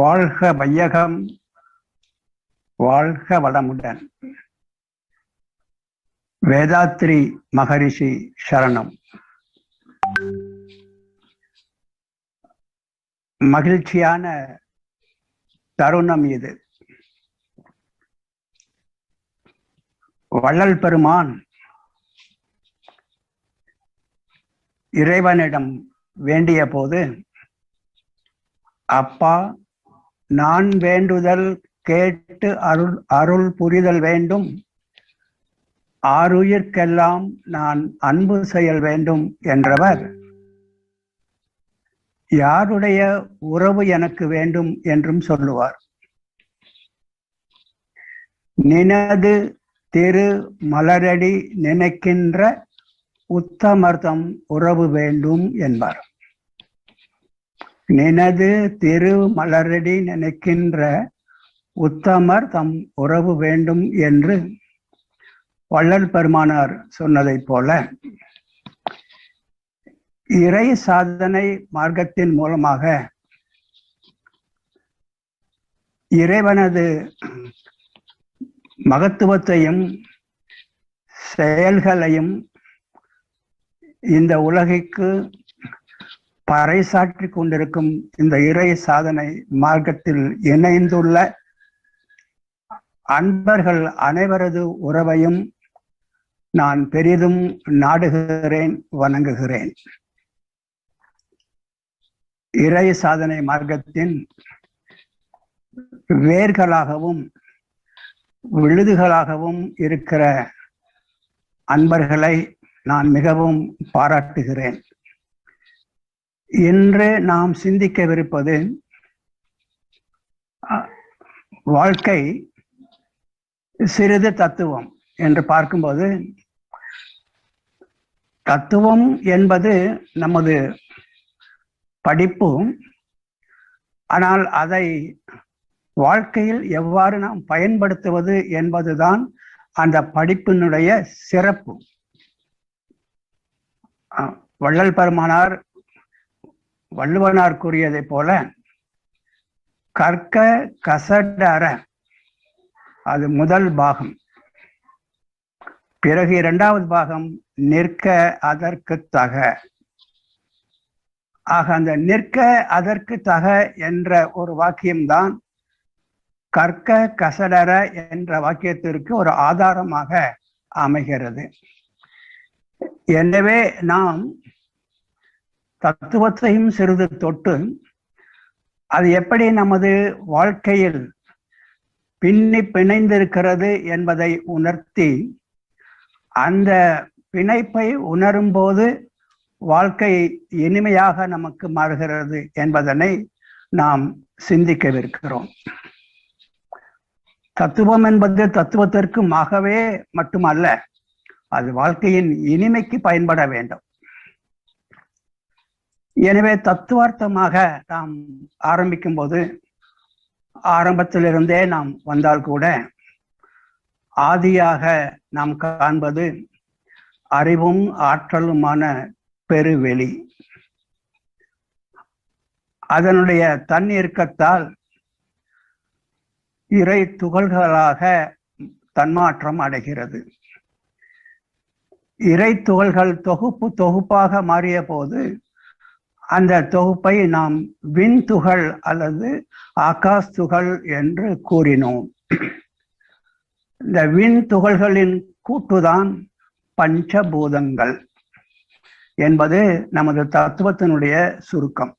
வாழ்க வையகம், வாழ்க வளமுடன். வேதாத்ரி மகரிஷி சரணம். மகிழ்ச்சியான தருணம் இது. வள்ளல் பெருமான் இறைவனிடம் வேண்டிய போது, அப்பா, நான் வேண்டுதல் கேட்டு அருள் புரிதல் வேண்டும், ஆருயிர்க்கெல்லாம் நான் அன்பு செயல் வேண்டும் என்றவர், யாருடைய உறவு எனக்கு வேண்டும் என்றும் சொல்லுவார். நினது திரு மலரடி நினைக்கின்ற உத்தமர்தம் உறவு வேண்டும் என்பார். நினது திரு மலரடி நினைக்கின்ற உத்தமர் தம் உறவு வேண்டும் என்று வள்ளல் பெருமானார் சொன்னதைப் போல, இறை சாதனை மார்க்கத்தின் மூலமாக இறைவனது மகத்துவத்தையும் செயல்களையும் இந்த உலகிற்கு பறைசாற்றி கொண்டிருக்கும் இந்த இறை சாதனை மார்க்கத்தில் இணைந்துள்ள அன்பர்கள் அனைவரது உறவையும் நான் பெரிதும் நாடுகிறேன், வணங்குகிறேன். இறை சாதனை மார்க்கத்தின் வேர்களாகவும் விழுதுகளாகவும் இருக்கிற அன்பர்களை நான் மிகவும் பாராட்டுகிறேன். இன்று நாம் சிந்திக்கவிருப்பது, வாழ்க்கை சிறிது தத்துவம் என்று பார்க்கும்போது, தத்துவம் என்பது நமது படிப்பு. ஆனால் அதை வாழ்க்கையில் எவ்வாறு நாம் பயன்படுத்துவது என்பதுதான் அந்த படிப்பினுடைய சிறப்பு. வள்ளல் பெருமானார் வள்ளுவனார் கூறியதை போல, கற்க கசடற, அது முதல் பாகம். பிறகு இரண்டாவது பாகம் நிற்க அதற்கு தக. ஆக அந்த நிற்க அதற்கு தக என்ற ஒரு வாக்கியம்தான் கற்க கசடற என்ற வாக்கியத்திற்கு ஒரு ஆதாரமாக அமைகிறது. எனவே நாம் தத்துவத்தையும் சிறிது தொட்டு, அது எப்படி நமது வாழ்க்கையில் பின்னி பிணைந்திருக்கிறது என்பதை உணர்த்தி, அந்த பிணைப்பை உணரும் போது வாழ்க்கை இனிமையாக நமக்கு மாறுகிறது என்பதனை நாம் சிந்திக்கவிருக்கிறோம். தத்துவம் என்பது தத்துவத்திற்குமாகவே மட்டுமல்ல, அது வாழ்க்கையின் இனிமைக்கு பயன்பட வேண்டும். எனவே தத்துவார்த்தமாக நாம் ஆரம்பிக்கும் போது, ஆரம்பத்திலிருந்தே நாம் வந்தால் கூட, ஆதியாக நாம் காண்பது அறிவும் ஆற்றலுமான பெருவெளி. அதனுடைய தன்னிருக்கத்தால் இறை துகள்களாக தன்மாற்றம் அடைகிறது. இறை துகள்கள் தொகுப்பாக மாறிய போது, அந்த தொகுப்பை நாம் விண்துகள் அல்லது ஆகாஷ் துகள் என்று கூறினோம். இந்த விண்துகள்களின் கூட்டுதான் பஞ்சபூதங்கள் என்பது நமது தத்துவத்தினுடைய சுருக்கம்.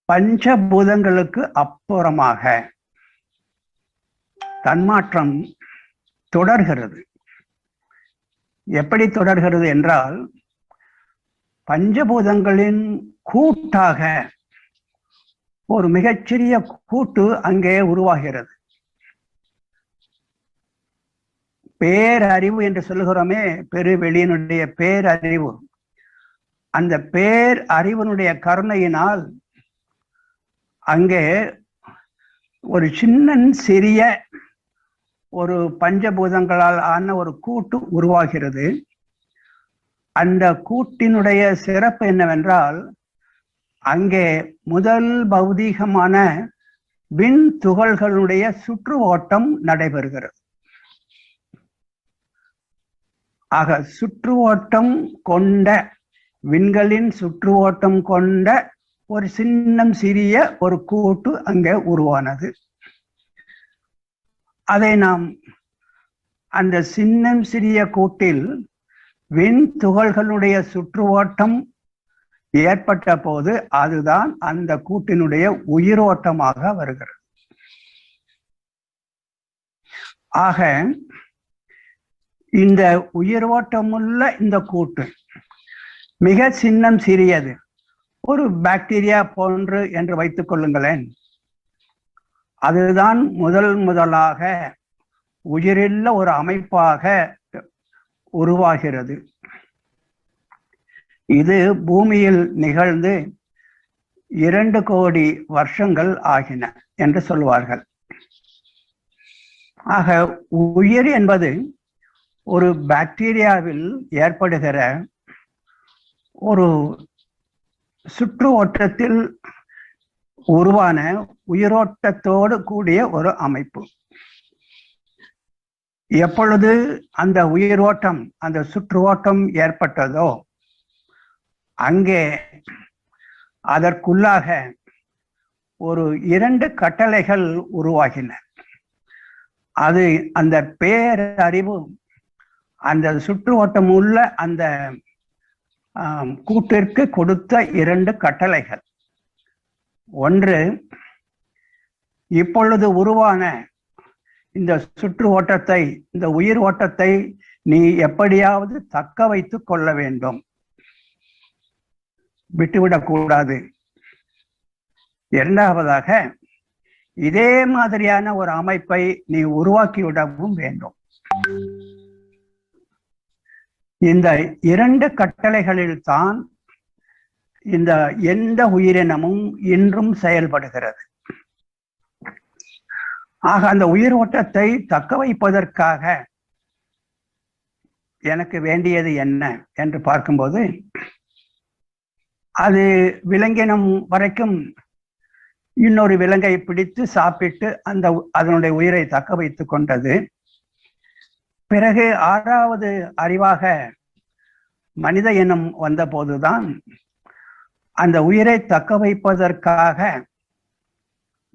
பஞ்சபூதங்களுக்கு அப்புறமாக தன்மாற்றம் தொடர்கிறது. எப்படி தொடர்கிறது என்றால், பஞ்சபூதங்களின் கூட்டாக ஒரு மிகச்சிறிய கூட்டு அங்கே உருவாகிறது. பேரறிவு என்று சொல்லுகிறோமே, பெருவெளியினுடைய பேரறிவு. அந்த பேரறிவினுடைய கருணையினால் அங்கே ஒரு சிறிய ஒரு பஞ்சபூதங்களால் ஆன ஒரு கூட்டு உருவாகிறது. அந்த கூட்டினுடைய சிறப்பு என்னவென்றால், அங்கே முதல் பௌதீகமான விண் துகள்களுடைய சுற்று ஓட்டம் நடைபெறுகிறது. ஆக சுற்று ஓட்டம் கொண்ட விண்களின் சுற்று ஓட்டம் கொண்ட ஒரு சின்னம் சிறிய ஒரு கூட்டு அங்கே உருவானது. அதை நாம் அந்த சின்னம் சிறிய கூட்டில் விண் துகள்களுடைய சுற்று ஓட்டம் ஏற்பட்ட போது அதுதான் அந்த கூட்டினுடைய உயிரோட்டமாக வருகிறது. ஆக இந்த உயிரோட்டமுள்ள இந்த கூட்டு மிக சின்னம் சிறியது, ஒரு பாக்டீரியா போன்று என்று வைத்துக் கொள்ளுங்களேன். அதுதான் முதலாக உயிருள்ள ஒரு அமைப்பாக உருவாகிறது. இது பூமியில் நிகழ்ந்து 2 கோடி வருஷங்கள் ஆகின என்று சொல்வார்கள். ஆக உயிர் என்பது ஒரு பாக்டீரியாவில் ஏற்படுகிற ஒரு சுற்று ஓட்டத்தில் உருவான உயிரோட்டத்தோடு கூடிய ஒரு அமைப்பு. எப்பொழுது அந்த உயிரோட்டம் அந்த சுற்று ஓட்டம் ஏற்பட்டதோ அங்கே அதற்குள்ளாக ஒரு 2 கட்டளைகள் உருவாகின. அது அந்த பேரறிவு அந்த சுற்று ஓட்டம் உள்ள அந்த கூட்டிற்கு கொடுத்த 2 கட்டளைகள். ஒன்று, இப்பொழுது உருவான இந்த சுற்று ஓட்டத்தை, இந்த உயிர் ஓட்டத்தை நீ எப்படியாவது தக்க வைத்துக் கொள்ள வேண்டும், விட்டுவிடக்கூடாது. இரண்டாவதாக, இதே மாதிரியான ஒரு அமைப்பை நீ உருவாக்கிவிடவும் வேண்டும். இந்த 2 கட்டளைகளில் தான் இந்த எந்த உயிரினமும் இன்றும் செயல்படுகிறது. ஆக அந்த உயிர் ஓட்டத்தை தக்க வைப்பதற்காக எனக்கு வேண்டியது என்ன என்று பார்க்கும்போது, அது விலங்கினம் வரைக்கும் இன்னொரு விலங்கை பிடித்து சாப்பிட்டு அதனுடைய உயிரை தக்க வைத்துக் கொண்டது. பிறகு 6வது அறிவாக மனித இனம் வந்த போதுதான் அந்த உயிரை தக்க வைப்பதற்காக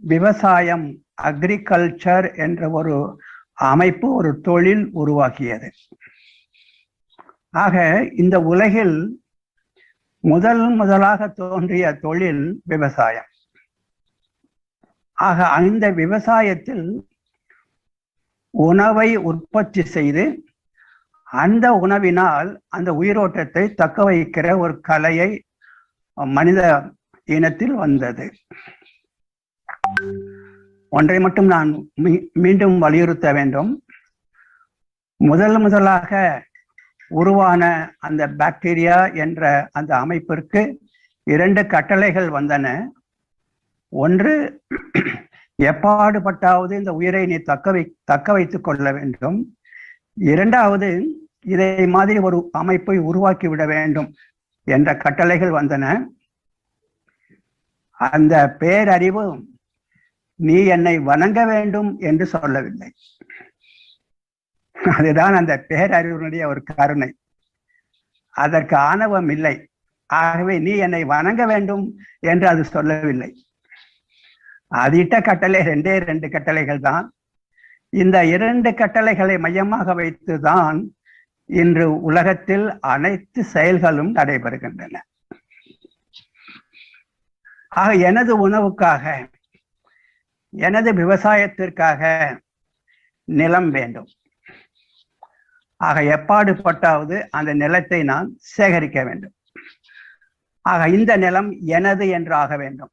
விவசாயம், அக்ரிகல்ச்சர் என்ற ஒரு அமைப்பு, ஒரு தொழில் உருவாக்கியது. ஆக இந்த உலகில் முதலாக தோன்றிய தொழில் விவசாயம். ஆக அந்த விவசாயத்தில் உணவை உற்பத்தி செய்து அந்த உணவினால் அந்த உயிரோட்டத்தை தக்க வைக்கிற ஒரு கலையை மனித இனத்தில் வந்தது. ஒன்றை மட்டும் நான் மீண்டும் வலியுறுத்த வேண்டும். முதலாக உருவான அந்த பாக்டீரியா என்ற அந்த அமைப்பிற்கு 2 கட்டளைகள் வந்தன. ஒன்று, எப்பாடுபட்டாவது இந்த உயிரை நீ தக்க வைத்துக் கொள்ள வேண்டும். இரண்டாவது, இதை மாதிரி ஒரு அமைப்பை உருவாக்கி விட வேண்டும் என்ற கட்டளைகள் வந்தன. அந்த பேரறிவு நீ என்னை வணங்க வேண்டும் என்று சொல்லவில்லை. அதுதான் அந்த பேரறிவினுடைய ஒரு கருணை. அதற்கு ஆணவம் இல்லை. ஆகவே நீ என்னை வணங்க வேண்டும் என்று அது சொல்லவில்லை. அது இட்ட கட்டளை 2 கட்டளைகள் தான். இந்த 2 கட்டளைகளை மையமாக வைத்துதான் இன்று உலகத்தில் அனைத்து செயல்களும் நடைபெறுகின்றன. ஆக எனது உணவுக்காக, எனது விவசாயத்திற்காக நிலம் வேண்டும். ஆக எப்பாடுபட்டாவது அந்த நிலத்தை நான் சேகரிக்க வேண்டும். ஆக இந்த நிலம் எனது என்று ஆக வேண்டும்.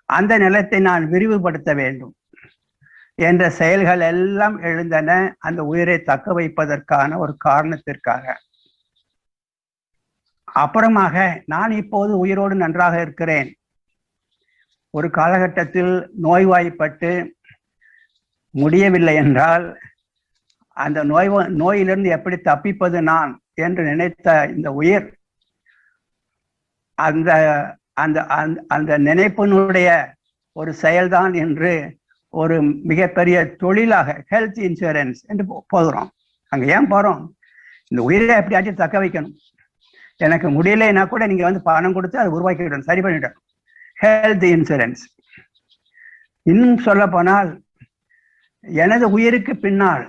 அந்த நிலத்தை நான் விரிவுபடுத்த வேண்டும் என்ற செயல்கள் எல்லாம் எழுந்தன அந்த உயிரை தக்க வைப்பதற்கான ஒரு காரணத்திற்காக. அப்புறமாக நான் இப்போது உயிரோடு நன்றாக இருக்கிறேன். ஒரு காலகட்டத்தில் நோய்வாய்ப்பட்டு முடியவில்லை என்றால் அந்த நோயிலிருந்து எப்படி தப்பிப்பது நான் என்று நினைத்த இந்த உயிர் அந்த அந்த அந்த நினைப்பினுடைய ஒரு செயல்தான் என்று ஒரு மிகப்பெரிய தொழிலாக ஹெல்த் இன்சூரன்ஸ் என்று போகிறோம். அங்க ஏன் போறோம்? இந்த உயிரை எப்படியாச்சும் தக்க வைக்கணும். எனக்கு முடியலைன்னா கூட நீங்க வந்து பணம் கொடுத்து அதை உருவாக்கிவிடணும், சரி பண்ணிவிடணும். Health insurance. இன்னும் சொல்ல போனால் எனது உயிருக்கு பின்னால்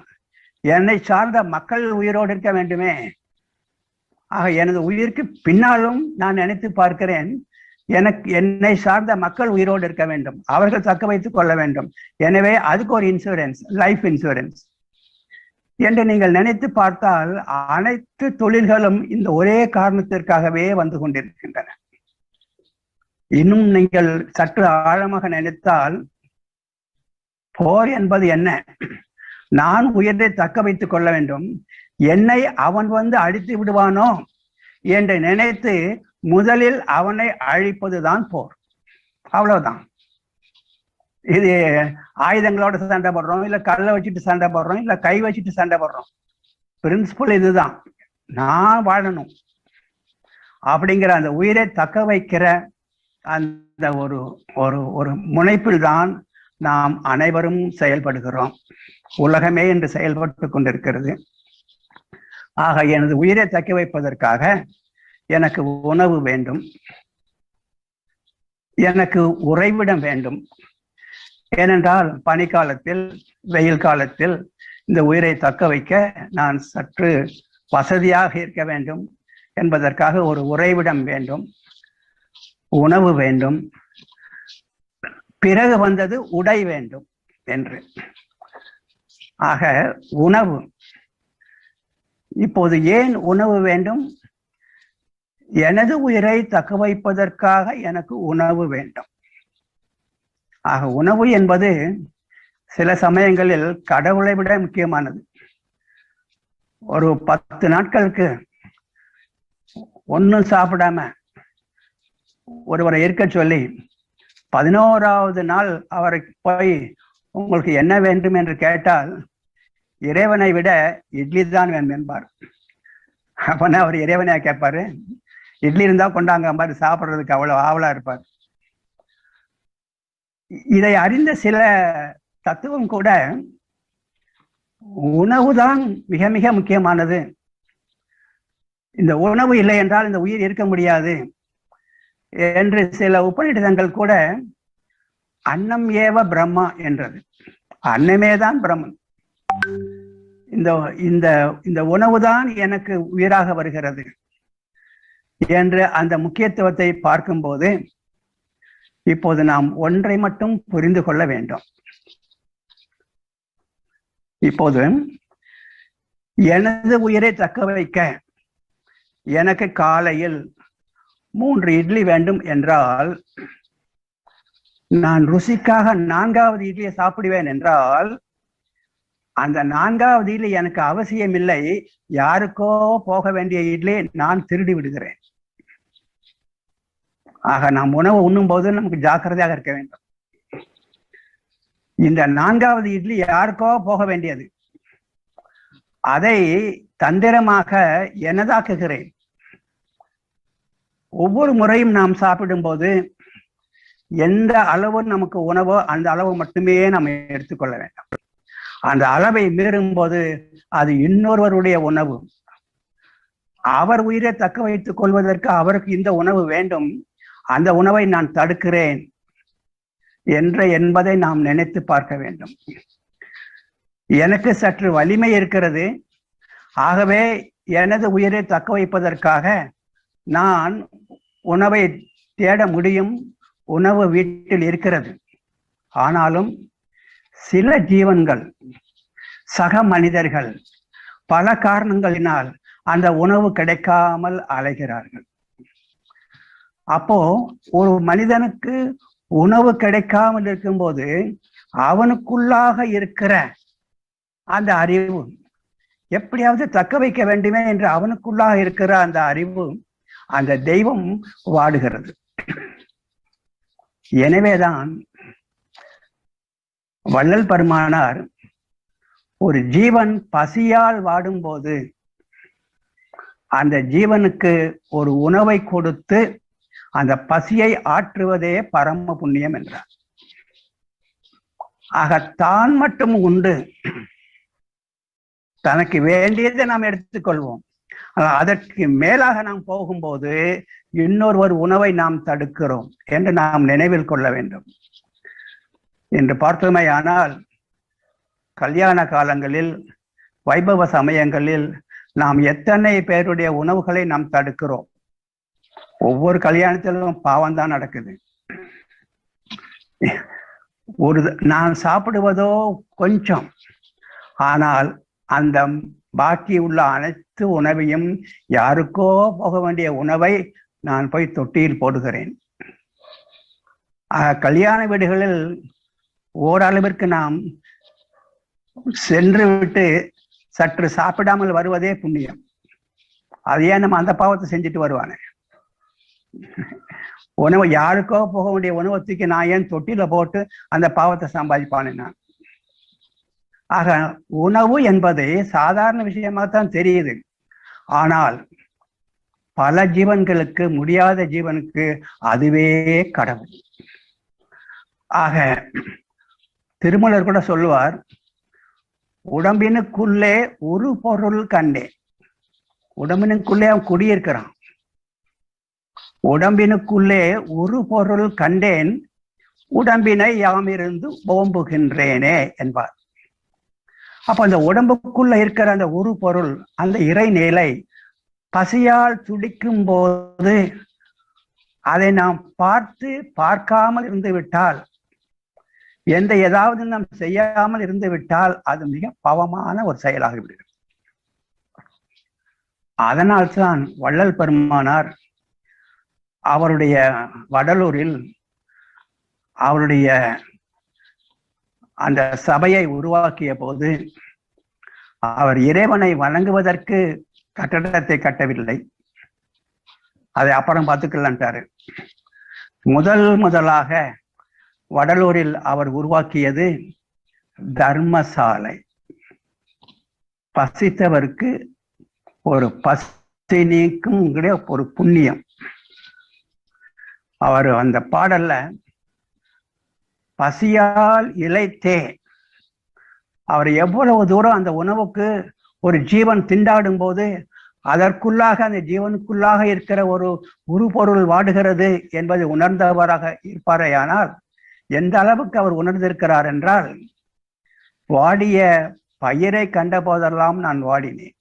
என்னை சார்ந்த மக்கள் உயிரோடு இருக்க வேண்டுமே. ஆக எனது உயிருக்கு பின்னாலும் நான் நினைத்து பார்க்கிறேன், என்னை சார்ந்த மக்கள் உயிரோடு இருக்க வேண்டும், அவர்கள் தக்க வைத்துக் கொள்ள வேண்டும். எனவே அதுக்கு ஒரு இன்சூரன்ஸ், லைஃப் இன்சூரன்ஸ் என்று நீங்கள் நினைத்து பார்த்தால் அனைத்து தொழில்களும் இந்த ஒரே காரணத்திற்காகவே வந்து கொண்டிருக்கின்றன. இன்னும் நீங்கள் சற்று ஆழமாக நினைத்தால் போர் என்பது என்ன? நான் உயிரை தக்க வைத்துக் கொள்ள வேண்டும், என்னை அவன் வந்து அழித்து விடுவானோ என்று நினைத்து முதலில் அவனை அழிப்பதுதான் போர். அவ்வளவுதான். இது ஆயுதங்களோட சண்டை போடுறோம், இல்ல கல்லை வச்சுட்டு சண்டை போடுறோம், இல்ல கை வச்சுட்டு சண்டை போடுறோம். பிரின்சிபல் இதுதான், நான் வாழணும் அப்படிங்கிற அந்த உயிரை தக்க வைக்கிற அந்த ஒரு ஒரு ஒரு முனைப்பில் தான் நாம் அனைவரும் செயல்படுகிறோம். உலகமே என்று செயல்பட்டு கொண்டிருக்கிறது. ஆக எனது உயிரை தக்க வைப்பதற்காக எனக்கு உணவு வேண்டும், எனக்கு உறைவிடம் வேண்டும். ஏனென்றால் பனிக்காலத்தில், வெயில் காலத்தில் இந்த உயிரை தக்க வைக்க நான் சற்று வசதியாக இருக்க வேண்டும் என்பதற்காக ஒரு உறைவிடம் வேண்டும், உணவு வேண்டும், பிறகு வந்தது உடை வேண்டும் என்று. ஆக உணவு. இப்போது ஏன் உணவு வேண்டும்? எனது உயிரை தக்க வைப்பதற்காக எனக்கு உணவு வேண்டும். ஆக உணவு என்பது சில சமயங்களில் கடவுளை விட முக்கியமானது. ஒரு 10 நாட்களுக்கு ஒன்னும் சாப்பிடாம ஒருவரை இருக்க சொல்லி 11வது நாள் அவரை போய் உங்களுக்கு என்ன வேண்டும் என்று கேட்டால் இறைவனை விட இட்லி தான் வேணும் என்பார். அப்பனா அவர் இறைவனையா கேட்பாரு? இட்லி இருந்தா கொண்டாங்க மாதிரி சாப்பிட்றதுக்கு அவ்வளவு ஆவலா இருப்பார். இதை அறிந்த சில தத்துவம் கூட உணவுதான் மிக மிக முக்கியமானது, இந்த உணவு இல்லை என்றால் இந்த உயிர் இருக்க முடியாது என்று சில உபநிடதங்கள் கூட அன்னம் ஏவ பிரம்மா என்றது. அன்னமே தான் பிரம்மன். இந்த இந்த இந்த உணவுதான் எனக்கு உயிராக வருகிறது என்று அந்த முக்கியத்துவத்தை பார்க்கும்போது இப்போது நாம் ஒன்றை மட்டும் புரிந்து கொள்ள வேண்டும். இப்போது எனது உயிரை தக்க வைக்க எனக்கு காலையில் 3 இட்லி வேண்டும் என்றால், நான் ருசிக்காக 4வது இட்லியை சாப்பிடுவேன் என்றால், அந்த 4வது இட்லி எனக்கு அவசியம் இல்லை, யாருக்கோ போக வேண்டிய இட்லி நான் திருடி விடுகிறேன். ஆக நாம் உணவு உண்ணும் போது நமக்கு ஜாக்கிரதையாக இருக்க வேண்டும். இந்த 4வது இட்லி யாருக்கோ போக வேண்டியது, அதை தந்திரமாக எனதாக்குகிறேன். ஒவ்வொரு முறையும் நாம் சாப்பிடும் போது எந்த அளவு நமக்கு உணவோ அந்த அளவு மட்டுமே நாம் எடுத்துக்கொள்ள வேண்டும். அந்த அளவை மீறும் போது அது இன்னொருவருடைய உணவு, அவர் உயிரை தக்க வைத்துக் கொள்வதற்கு அவருக்கு இந்த உணவு வேண்டும், அந்த உணவை நான் தடுக்கிறேன் என்பதை நாம் நினைத்து பார்க்க வேண்டும். எனக்கு சற்று வலிமை இருக்கிறது, ஆகவே எனது உயிரை தக்க வைப்பதற்காக நான் உணவை தேட முடியும், உணவு வீட்டில் இருக்கிறது. ஆனாலும் சில ஜீவன்கள், சக மனிதர்கள் பல காரணங்களினால் அந்த உணவு கிடைக்காமல் அலைகிறார்கள். அப்போ ஒரு மனிதனுக்கு உணவு கிடைக்காமல் இருக்கும்போது அவனுக்குள்ளாக இருக்கிற அந்த அறிவு எப்படியாவது தக்க வைக்க வேண்டுமே என்று அவனுக்குள்ளாக இருக்கிற அந்த அறிவு, அந்த தெய்வம் வாடுகிறது. எனவேதான் வள்ளல் பெருமானார் ஒரு ஜீவன் பசியால் வாடும்போது அந்த ஜீவனுக்கு ஒரு உணவை கொடுத்து அந்த பசியை ஆற்றுவதே பரம புண்ணியம் என்றார். ஆக தான் மட்டும் உண்டு தனக்கு வேண்டியதை நாம் எடுத்துக்கொள்வோம். அதற்கு மேலாக நாம் போகும்போது இன்னொரு உணவை நாம் தடுக்கிறோம் என்று நாம் நினைவில் கொள்ள வேண்டும். என்று பார்த்தோமேயானால் கல்யாண காலங்களில், வைபவ சமயங்களில் நாம் எத்தனை பேருடைய உணவுகளை நாம் தடுக்கிறோம். ஒவ்வொரு கல்யாணத்திலும் பாவம் தான் நடக்குது. நான் சாப்பிடுவதோ கொஞ்சம், ஆனால் அந்த பாக்கி உள்ள அனைத்து உணவையும், யாருக்கோ போக வேண்டிய உணவை நான் போய் தொட்டியில் போடுகிறேன். கல்யாண வீடுகளில் ஓரளவிற்கு நாம் சென்று விட்டு சற்று சாப்பிடாமல் வருவதே புண்ணியம். அதையே நம்ம அந்த பாவத்தை செஞ்சுட்டு வருவானே. உணவு யாருக்கோ போக வேண்டிய உணவை தூக்கி நான் ஏன் தொட்டில போட்டு அந்த பாவத்தை சம்பாதிப்பானே நான். ஆக உணவு என்பது சாதாரண விஷயமாகத்தான் தெரியுது. ஆனால் பல ஜீவன்களுக்கு, முடியாத ஜீவனுக்கு அதுவே கடவுள். ஆக திருமலர் கூட சொல்லுவார், உடம்பினுக்குள்ளே ஒரு பொருள் கண்டேன். உடம்பினுக்குள்ளே அவன் குடியிருக்கிறான். உடம்பினுக்குள்ளே ஒரு பொருள் கண்டேன், உடம்பினை யாமிருந்து ஓம்புகின்றேனே என்பார். அப்ப அந்த உடம்புக்குள்ள இருக்கிற அந்த ஒரு பொருள், அந்த இறைநிலை பசியால் துடிக்கும் போது அதை நாம் பார்க்காமல் இருந்து விட்டால், ஏதாவது நாம் செய்யாமல் இருந்து விட்டால் அது மிக பாவமான ஒரு செயலாக விடுகிறது. அதனால்தான் வள்ளல் பெருமானார் அவருடைய வடலூரில் அவருடைய அந்த சபையை உருவாக்கிய போது அவர் இறைவனை வணங்குவதற்கு கட்டடத்தை கட்டவில்லை. அதை அப்புறம் பார்த்துக்கலான்ட்டாரு. முதலாக வடலூரில் அவர் உருவாக்கியது தர்மசாலை. பசித்தவருக்கு ஒரு பசி நீக்கும் ஒரு புண்ணியம். அவர் அந்த பாடல்ல பசியால் இளைத்தே, அவர் எவ்வளவு தூரம் அந்த உணவுக்கு ஒரு ஜீவன் திண்டாடும் போது அதற்குள்ளாக, அந்த ஜீவனுக்குள்ளாக இருக்கிற ஒரு உருபொருள் வாடுகிறது என்பதை உணர்ந்தவராக இருப்பாரேயானால், எந்த அளவுக்கு அவர் உணர்ந்திருக்கிறார் என்றால், வாடிய பயிரை கண்ட போதெல்லாம் நான் வாடினேன்.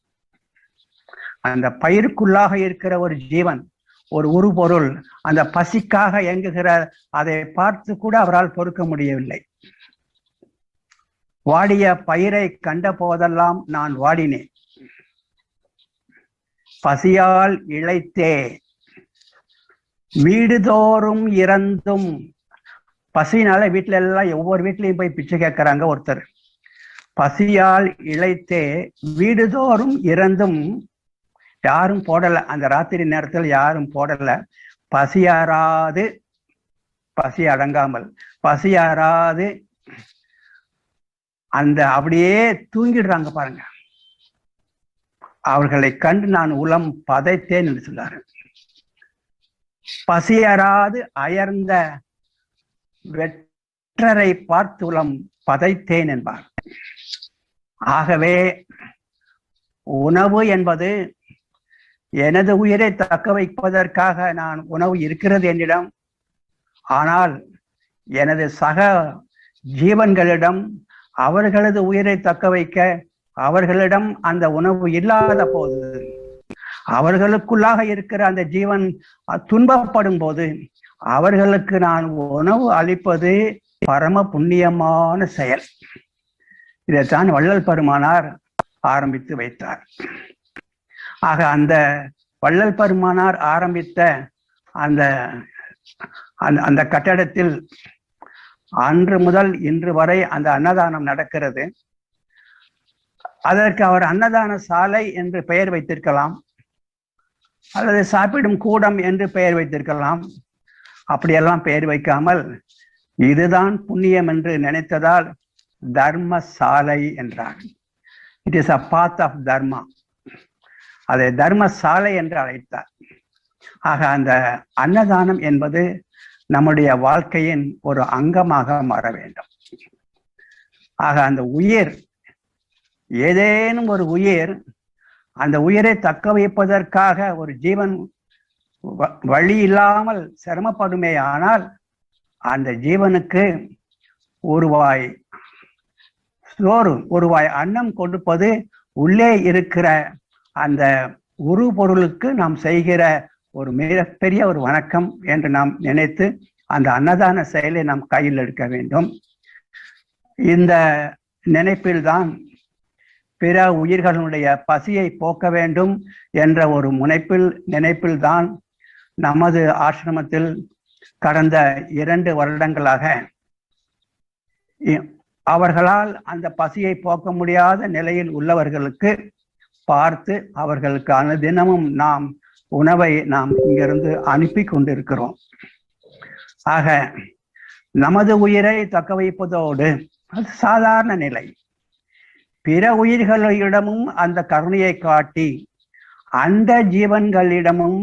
அந்த பயிருக்குள்ளாக இருக்கிற ஒரு ஜீவன், ஒரு உருபொருள் அந்த பசிக்காக இயங்குகிற அதை பார்த்து கூட அவரால் பொறுக்க முடியவில்லை. வாடிய பயிரை கண்ட போதெல்லாம் நான் வாடினேன், பசியால் இளைத்தே, வீடுதோறும் இறந்தும். பசினால வீட்டுல எல்லாம் ஒவ்வொரு வீட்லயும் போய் பிச்சை கேட்கிறாங்க ஒருத்தர். பசியால் இளைத்தே வீடுதோறும் இறந்தும், யாரும் போடல, அந்த ராத்திரி நேரத்தில் யாரும் போடல. பசியாராது, பசி அடங்காமல் பசியாராது அந்த அப்படியே தூங்கிடுறாங்க பாருங்க. அவர்களை கண்டு நான் உளம் பதைத்தேன் என்று சொன்னாரு. பசியராது அயர்ந்த வெற்றரை பார்த்து உளம் பதைத்தேன் என்பார். ஆகவே உணவு என்பது எனது உயிரை தக்க வைப்பதற்காக நான் உணவு இருக்கிறது என்னிடம். ஆனால் எனது சக ஜீவன்களிடம் அவர்களது உயிரை தக்க வைக்க அவர்களிடம் அந்த உணவு இல்லாத போது, அவர்களுக்குள்ளாக இருக்கிற அந்த ஜீவன் துன்பப்படும் போது அவர்களுக்கு நான் உணவு அளிப்பது பரம புண்ணியமான செயல். இதைத்தான் வள்ளல் பெருமானார் ஆரம்பித்து வைத்தார். ஆக அந்த வள்ளல் பெருமானார் ஆரம்பித்த அந்த அந்த கட்டடத்தில் அன்று முதல் இன்று வரை அந்த அன்னதானம் நடக்கிறது. அதற்கு அவர் அன்னதான சாலை என்று பெயர் வைத்திருக்கலாம், அல்லது சாப்பிடும் கூடம் என்று பெயர் வைத்திருக்கலாம். அப்படியெல்லாம் பெயர் வைக்காமல் இதுதான் புண்ணியம் என்று நினைத்ததால் தர்ம சாலை என்றார். It is a path of dharma. அதை தர்ம சாலை என்று அழைத்தார். ஆக அந்த அன்னதானம் என்பது நம்முடைய வாழ்க்கையின் ஒரு அங்கமாக மாற வேண்டும். ஆக அந்த உயிர், ஏதேனும் ஒரு உயிர், அந்த உயிரை தக்க வைப்பதற்காக ஒரு ஜீவன் வழி இல்லாமல் சிரமப்படுமே ஆனால் அந்த ஜீவனுக்கு ஒருவாய் சோறு, ஒருவாய் அன்னம் கொடுப்பது உள்ளே இருக்கிற அந்த உரு பொருளுக்கு நாம் செய்கிற ஒரு மிகப்பெரிய ஒரு வணக்கம் என்று நாம் நினைத்து அந்த அன்னதான செயலை நாம் கையில் எடுக்க வேண்டும். இந்த நினைப்பில்தான் பிற உயிர்களுடைய பசியை போக்க வேண்டும் என்ற ஒரு நினைப்பில்தான் நமது ஆசிரமத்தில் கடந்த 2 வருடங்களாக அவர்களால் அந்த பசியை போக்க முடியாத நிலையில் உள்ளவர்களுக்கு பார்த்து அவர்களுக்கு அனுதினமும் நாம் உணவை நாம் இங்கிருந்து அனுப்பி கொண்டிருக்கிறோம். ஆக நமது உயிரை தக்க வைப்பதோடு அது சாதாரண நிலை. பிற உயிர்களிடமும் அந்த கருணையை காட்டி அந்த ஜீவன்களிடமும்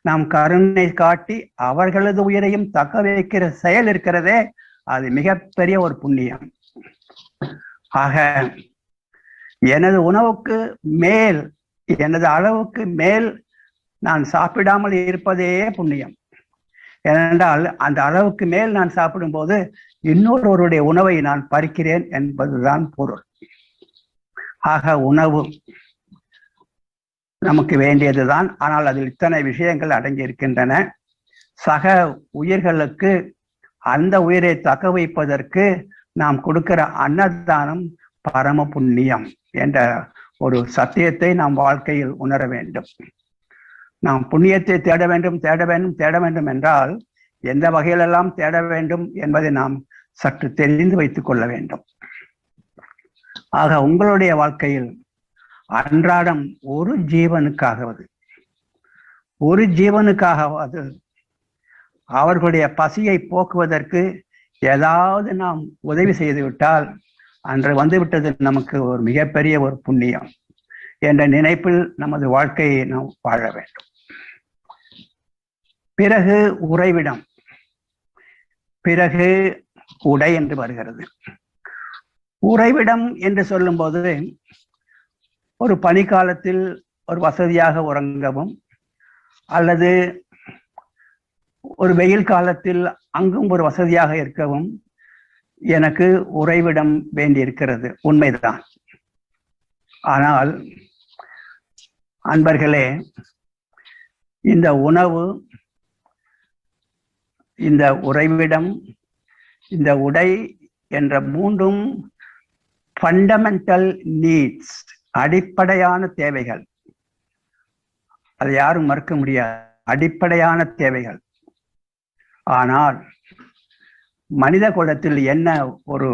நாம் கருணை காட்டி அவர்களது உயிரையும் தக்க வைக்கிற செயல் இருக்கிறதே, அது மிகப்பெரிய ஒரு புண்ணியம். ஆக எனது உணவுக்கு மேல், எனது அளவுக்கு மேல் நான் சாப்பிடாமல் இருப்பதே புண்ணியம். ஏனென்றால் அந்த அளவுக்கு மேல் நான் சாப்பிடும்போது இன்னொருவருடைய உணவை நான் பறிக்கிறேன் என்பதுதான் பொருள். ஆக உணவு நமக்கு வேண்டியதுதான், ஆனால் அதில் இத்தனை விஷயங்கள் அடங்கி இருக்கின்றன. சக உயிர்களுக்கு அந்த உயிரை தக்க வைப்பதற்கு நாம் கொடுக்கிற அன்னதானம் பரம புண்ணியம் என்ற ஒரு சத்தியத்தை நாம் வாழ்க்கையில் உணர வேண்டும். நாம் புண்ணியத்தை தேட வேண்டும் என்றால் எந்த வகையிலெல்லாம் தேட வேண்டும் என்பதை நாம் சற்று தெரிந்து வைத்துக் கொள்ள வேண்டும். ஆக உங்களுடைய வாழ்க்கையில் அன்றாடம் ஒரு ஜீவனுக்காகவது அவர்களுடைய பசியை போக்குவதற்கு ஏதாவது நாம் உதவி செய்துவிட்டால் அன்று வந்துவிட்டது நமக்கு ஒரு மிகப்பெரிய ஒரு புண்ணியம் என்ற நினைப்பில் நமது வாழ்க்கையை நாம் வாழ வேண்டும். பிறகு உறைவிடம், பிறகு உடை என்று வருகிறது. உறைவிடம் என்று சொல்லும்போது ஒரு பனிக்காலத்தில் ஒரு வசதியாக உறங்கவும் அல்லது ஒரு வெயில் காலத்தில் அங்கும் ஒரு வசதியாக இருக்கவும் எனக்கு உறைவிடம் வேண்டியிருக்கிறது, உண்மைதான். ஆனால் அன்பர்களே, இந்த உணவு, இந்த உறைவிடம், இந்த உடை என்ற மூன்றும் ஃபண்டமெண்டல் நீட்ஸ், அடிப்படையான தேவைகள். அதை யாரும் மறுக்க முடியாது, அடிப்படையான தேவைகள். ஆனால் மனித குலத்தில் என்ன ஒரு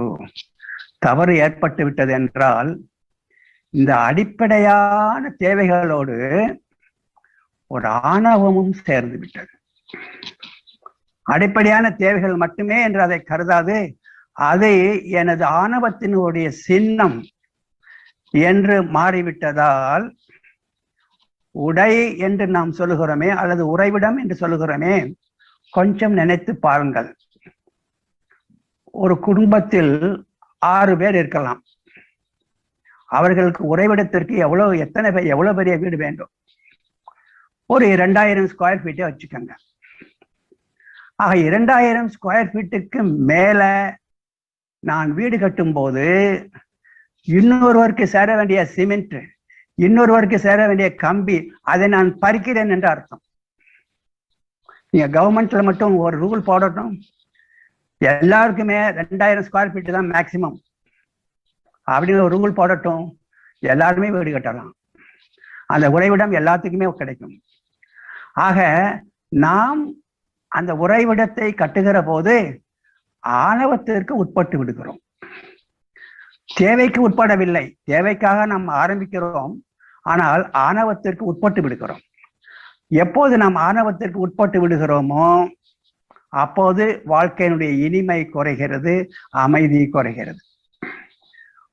தவறு ஏற்பட்டு விட்டது என்றால், இந்த அடிப்படையான தேவைகளோடு ஒரு ஆணவமும் சேர்ந்து விட்டது. அடிப்படையான தேவைகள் மட்டுமே என்று அதை கருதாது, அதை எனது ஆணவத்தினுடைய சின்னம் என்று மாறிவிட்டதால் உடை என்று நாம் சொல்லுகிறோமே அல்லது உறைவிடம் என்று சொல்லுகிறோமே, கொஞ்சம் நினைத்து பாருங்கள். ஒரு குடும்பத்தில் 6 பேர் இருக்கலாம். அவர்களுக்கு உறைவிடத்திற்கு எவ்வளவு பெரிய வீடு வேண்டும்? ஒரு 2000 ஸ்கொயர் ஃபீட்டே வச்சுக்கோங்க. ஆக 2000 ஸ்கொயர் ஃபீட்டுக்கு மேல நான் வீடு கட்டும் போது இன்னொருவருக்கு சேர வேண்டிய சிமெண்ட், இன்னொருவருக்கு சேர வேண்டிய கம்பி, அதை நான் பறிக்கிறேன் என்று அர்த்தம். நீங்க கவர்மெண்ட்ல மட்டும் ஒரு ரூல் போடட்டும், எல்லாருக்குமே 2000 ஸ்கொயர் ஃபீட் தான் மேக்சிமம் அப்படின்னு ஒரு ரூல் போடட்டும், எல்லாருமே வீடு கட்டலாம். அந்த உறைவிடம் எல்லாத்துக்குமே கிடைக்கும். ஆக நாம் அந்த உறைவிடத்தை கட்டுகிற போது ஆணவத்திற்கு உட்பட்டு விடுகிறோம், தேவைக்கு உட்படவில்லை. தேவைக்காக நாம் ஆரம்பிக்கிறோம், ஆனால் ஆணவத்திற்கு உட்பட்டு விடுகிறோம். எப்போது நாம் ஆணவத்திற்கு உட்பட்டு விடுகிறோமோ அப்போது வாழ்க்கையினுடைய இனிமை குறைகிறது, அமைதி குறைகிறது.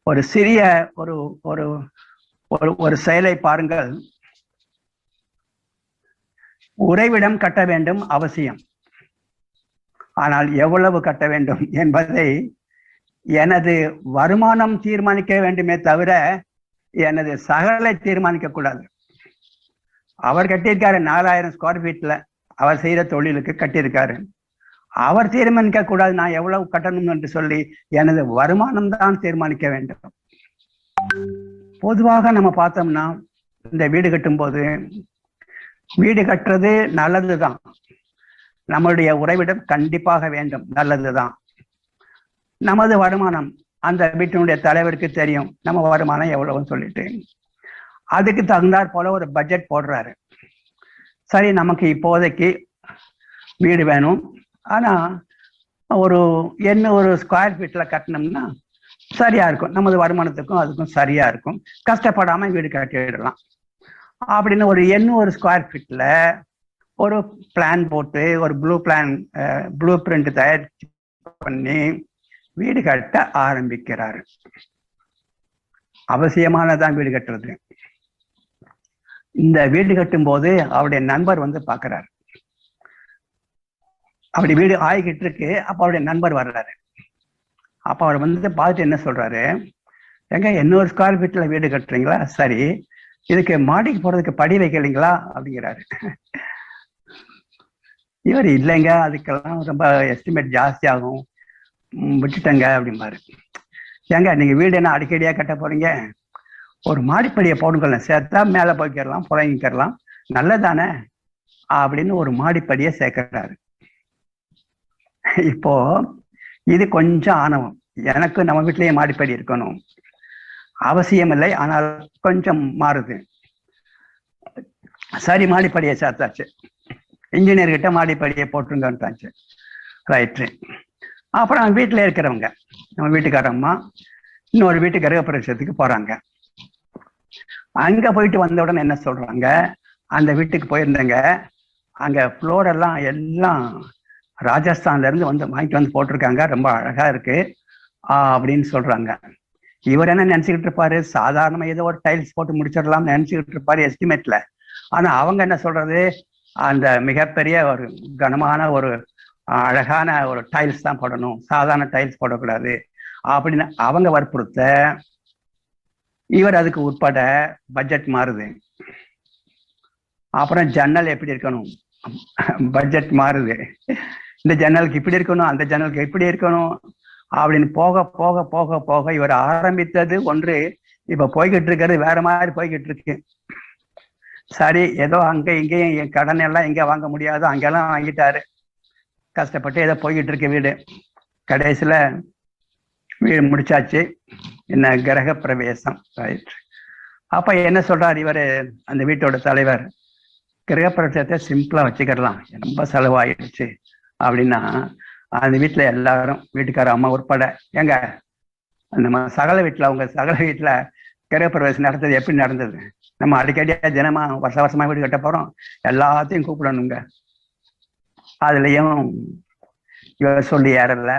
ஒரு சிறிய ஒரு ஒரு ஒரு செயலை பாருங்கள். உறைவிடம் கட்ட வேண்டும் அவசியம். ஆனால் எவ்வளவு கட்ட வேண்டும் என்பதை எனது வருமானம் தீர்மானிக்க வேண்டுமே தவிர எனது சகலை தீர்மானிக்க கூடாது. அவர் கட்டியிருக்காரு 4000 ஸ்கொயர் ஃபீட்ல, அவர் செய்யற தொழிலுக்கு கட்டியிருக்காரு. அவர் தீர்மானிக்க கூடாது நான் எவ்வளவு கட்டணும் என்று சொல்லி எனது வருமானம் தான் தீர்மானிக்க வேண்டும். பொதுவாக நம்ம பார்த்தோம்னா இந்த வீடு கட்டும் போது வீடு கட்டுறது நல்லதுதான், நம்மளுடைய உறைவிடம் கண்டிப்பாக வேண்டும், நல்லதுதான். நமது வருமானம் அந்த வீட்டினுடைய தலைவருக்கு தெரியும் நம்ம வருமானம் எவ்வளவுன்னு சொல்லிட்டு அதுக்கு தகுந்தாற் போல ஒரு பட்ஜெட் போடுறாரு. சரி, நமக்கு இப்போதைக்கு வீடு வேணும், ஆனா ஒரு 800 ஸ்கொயர் ஃபீட்ல கட்டணும்னா சரியா இருக்கும், நமது வருமானத்துக்கும் அதுக்கும் சரியா இருக்கும், கஷ்டப்படாம வீடு கட்டிடலாம் அப்படின்னு ஒரு 800 ஸ்கொயர் ஃபீட்ல ஒரு பிளான் போட்டு ஒரு ப்ளூ பிரிண்ட் தயார் பண்ணி வீடு கட்ட ஆரம்பிக்கிறாரு. அவசியமானதான் வீடு கட்டுறது. இந்த வீடு கட்டும் போது அவருடைய நண்பர் வந்து பாக்குறாரு. அப்படி வீடு ஆகிக்கிட்டு இருக்கு. அப்ப அவருடைய நண்பர் வர்றாரு. அப்ப அவர் வந்து பார்த்துட்டு என்ன சொல்றாரு, எங்க 800 ஸ்கொயர் ஃபீட்ல வீடு கட்டுறீங்களா, சரி இதுக்கு மாடிக்கு போறதுக்கு படி வைக்கலீங்களா அப்படிங்கிறாரு. இவர் இல்லைங்க, அதுக்கெல்லாம் ரொம்ப எஸ்டிமேட் ஜாஸ்தி ஆகும், விட்டுட்டங்க அப்படிம்பாரு. ஏங்க நீங்க வீடு என்ன அடிக்கடியா கட்ட போறீங்க, ஒரு மாடிப்படியை போடுங்கள, சேர்த்தா மேல போய்க்கிடலாம், புறங்கிக்கிறலாம், நல்லதானே அப்படின்னு ஒரு மாடிப்படியை சேர்க்கிறாரு. இப்போ இது கொஞ்சம் ஆணவம். எனக்கு நம்ம வீட்லயே மாடிப்படி இருக்கணும் அவசியம் இல்லை, ஆனால் கொஞ்சம் மாறுது. சரி, மாடிப்படியை சேர்த்தாச்சு, இன்ஜினியர் கிட்ட மாடிப்படியை போட்டுருங்கன்ட்டாச்சு, ரைட்டு. அப்புறம் வீட்டுல இருக்கிறவங்க, நம்ம வீட்டுக்காரம்மா இன்னொரு வீட்டு கிரகப்பிரவேசத்துக்கு போறாங்க. அங்க போயிட்டு வந்த உடனே என்ன சொல்றாங்க, அந்த வீட்டுக்கு போயிருந்தேங்க, அங்க ஃப்ளோர் எல்லாம் ராஜஸ்தான்ல இருந்து வந்து வாங்கிட்டு வந்து போட்டிருக்காங்க, ரொம்ப அழகா இருக்கு அப்படின்னு சொல்றாங்க. இவர் என்ன நினைச்சுக்கிட்டு இருப்பாரு, சாதாரணமா ஏதோ ஒரு டைல்ஸ் போட்டு முடிச்சிடலாம் நினைச்சுக்கிட்டு இருப்பாரு எஸ்டிமேட்ல. ஆனா அவங்க என்ன சொல்றது, அந்த மிகப்பெரிய ஒரு கனமான ஒரு அழகான ஒரு டைல்ஸ் தான் போடணும், சாதாரண டைல்ஸ் போடக்கூடாது அப்படின்னு அவங்க வற்புறுத்த இவர் அதுக்கு உட்பட பட்ஜெட் மாறுது. அப்புறம் ஜன்னல் எப்படி இருக்கணும், பட்ஜெட் மாறுது. இந்த ஜன்னலுக்கு இப்படி இருக்கணும், அந்த ஜன்னலுக்கு இப்படி இருக்கணும் அப்படின்னு போக போக போக போக இவர் ஆரம்பித்தது ஒன்று, இப்ப போய்கிட்டு இருக்கிறது வேற மாதிரி போய்கிட்டு இருக்கு. சரி, ஏதோ அங்க இங்கேயும் கடன் எல்லாம் எங்க வாங்க முடியாதோ அங்கெல்லாம் வாங்கிட்டாரு, கஷ்டப்பட்டு ஏதோ போய்கிட்டு இருக்கு வீடு. கடைசியில வீடு முடிச்சாச்சு, என்ன கிரக பிரவேசம், ரைட். அப்ப என்ன சொல்றாரு இவரு, அந்த வீட்டோட தலைவர், கிரக பிரவேசத்தை சிம்பிளா வச்சுக்கிடலாம், ரொம்ப செலவாயிடுச்சு அப்படின்னா அந்த வீட்டுல எல்லாரும், வீட்டுக்கார அம்மா உட்பட, ஏங்க நம்ம சகல வீட்டுல, அவங்க சகல வீட்டுல கிரக பிரவேசம் நடந்தது எப்படி நடந்தது, நம்ம அடிக்கடியா தினமா வருஷ வருஷமா வீடு கட்ட போறோம், எல்லாத்தையும் கூப்பிடணுங்க. அதுலயும் இவர் சொல்லி ஏறல,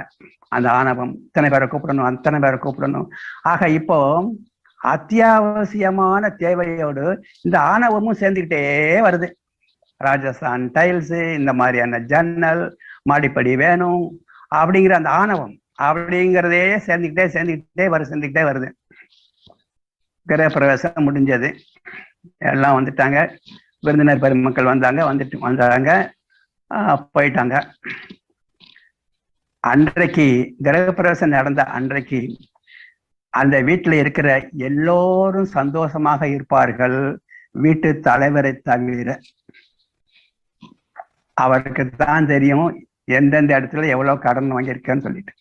அந்த ஆணவம், இத்தனை பேரை கூப்பிடணும், அத்தனை பேரை கூப்பிடணும். ஆக இப்போ அத்தியாவசியமான தேவையோடு இந்த ஆணவமும் சேர்ந்துக்கிட்டே வருது. ராஜஸ்தான் டைல்ஸ், இந்த மாதிரியான ஜன்னல், மாடிப்படி வேணும் அப்படிங்கிற அந்த ஆணவம் அப்படிங்கிறதே சேர்ந்துக்கிட்டே வருது. கிரக பிரவேசம் முடிஞ்சது, எல்லாம் வந்துட்டாங்க, விருந்தினர் பெருமக்கள் வந்தாங்க, போயிட்டாங்க. அன்றைக்கு கிரக பிரவேசம் நடந்த அன்றைக்கு அந்த வீட்டில் இருக்கிற எல்லோரும் சந்தோஷமாக இருப்பார்கள், வீட்டு தலைவரை தவிர. அவருக்கு தான் தெரியும் எந்தெந்த இடத்துல எவ்வளவு கடன் வாங்கியிருக்கேன்னு சொல்லிட்டு.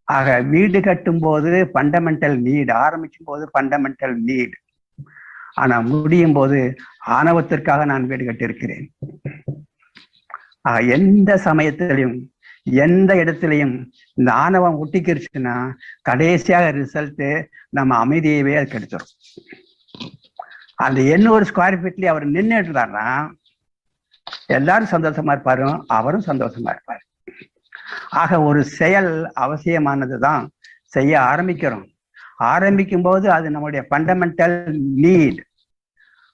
ஆக வீடு கட்டும் போது ஃபண்டமெண்டல் நீட், ஆரம்பிக்கும் போது ஃபண்டமெண்டல் நீட், ஆனா முடியும் போது ஆணவத்திற்காக நான் வீடு கட்டியிருக்கிறேன். எந்த சமயத்திலையும் எந்த இடத்துலையும் இந்த ஆணவம் ஒட்டிக்கிருச்சுன்னா கடைசியாக ரிசல்ட் நம்ம அமைதியவே கிடைச்சிடும். அந்த 800 ஸ்கொயர் ஃபீட்லயே அவர் நின்றுட்டு இருந்தாருன்னா எல்லாரும் சந்தோஷமா இருப்பாரு, அவரும் சந்தோஷமா இருப்பாரு. ஆக ஒரு செயல் அவசியமானதுதான், செய்ய ஆரம்பிக்கும் போது அது நம்முடைய ஃபண்டமெண்டல் நீட்.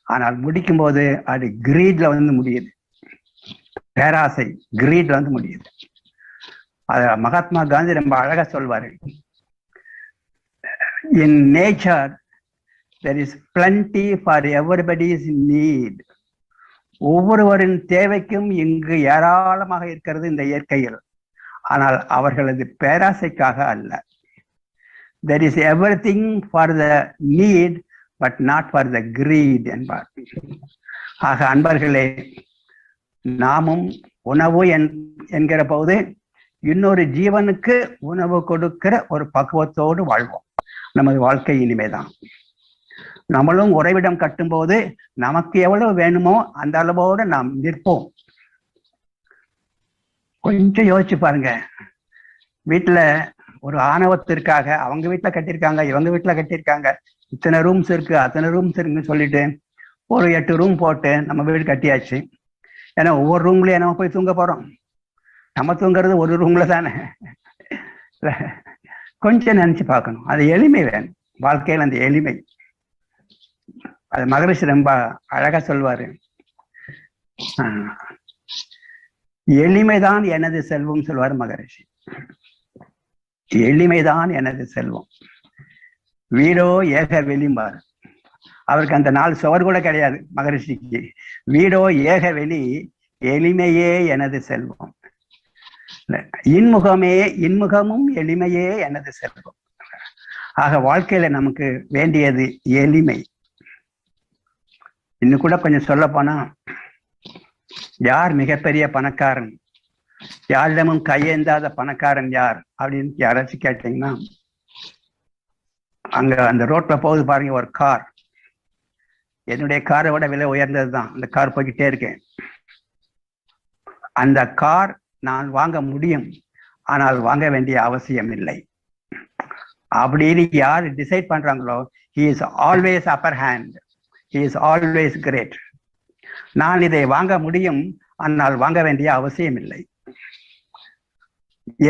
ஆனால் முடிக்கும் போது அது கிரீட்ல வந்து முடியுது. பேராசை கிரீட்ல வந்து முடியுது. அத மகாத்மா காந்தி ரொம்ப அழகா சொல்வாரு. In nature there is plenty for everybody's need. ஒவ்வொருவரின் தேவைக்கும் இங்கு ஏராளமாக இருக்கிறது இந்த இயற்கையில். ஆனால் அவர்களது பேராசைக்காக அல்ல. There is everything for the need but not for the greed என்பார். ஆக அன்பர்களே, நாமும் உணவு என்கிற போது இன்னொரு ஜீவனுக்கு உணவு கொடுக்கிற ஒரு பக்குவத்தோடு வாழ்வோம். நமது வாழ்க்கை இனிமேதான். நம்மளும் உறைவிடம் கட்டும் போது நமக்கு எவ்வளவு வேணுமோ அந்த அளவோடு நாம் நிற்போம். கொஞ்சம் யோசிச்சு பாருங்க. வீட்டுல ஒரு ஆணவத்திற்காக அவங்க வீட்டுல கட்டியிருக்காங்க, இவங்க வீட்டுல கட்டியிருக்காங்க, இத்தனை ரூம்ஸ் இருக்கு அத்தனை ரூம்ஸ் இருக்குன்னு சொல்லிட்டு ஒரு 8 ரூம் போட்டு நம்ம வீடு கட்டியாச்சு. ஏன்னா ஒவ்வொரு ரூம்லயும் நம்ம போய் தூங்க போறோம். நம்ம தூங்குறது ஒரு ரூம்ல தானே. கொஞ்சம் நினைச்சு பார்க்கணும். அது எளிமை வேணும் வாழ்க்கையில். அந்த எளிமை அது மகரிஷி ரொம்ப அழகா சொல்வாரு. எளிமைதான் எனது செல்வம் சொல்வார் மகரிஷி. எளிமைதான் எனது செல்வம். வீடோ ஏக வெளிம்பார். அவருக்கு அந்த 4 சுவர் கூட கிடையாது மகரிஷிக்கு. வீடோ ஏக வெளி, எளிமையே எனது செல்வம். இன்முகமும் எளிமையே எனது செல்வம். ஆக வாழ்க்கையில நமக்கு வேண்டியது எளிமை. இன்னும் கூட கொஞ்சம் சொல்ல போனா, யார் மிகப்பெரிய பணக்காரன், யாரிடமும் கையேந்தாத பணக்காரன் யார் அப்படின்னு யாராச்சும் கேட்டீங்கன்னா, அங்க அந்த ரோட்ல போகுது பாருங்க ஒரு கார். என்னுடைய காரை விட விலை உயர்ந்தது தான். அந்த கார் போய்கிட்டே இருக்கேன். அந்த கார் நான் வாங்க முடியும், ஆனால் வாங்க வேண்டிய அவசியம் இல்லை அப்படின்னு யார் டிசைட் பண்றாங்களோ, he is always upper hand, he is always great. நான் இதை வாங்க முடியும், ஆனால் வாங்க வேண்டிய அவசியம் இல்லை.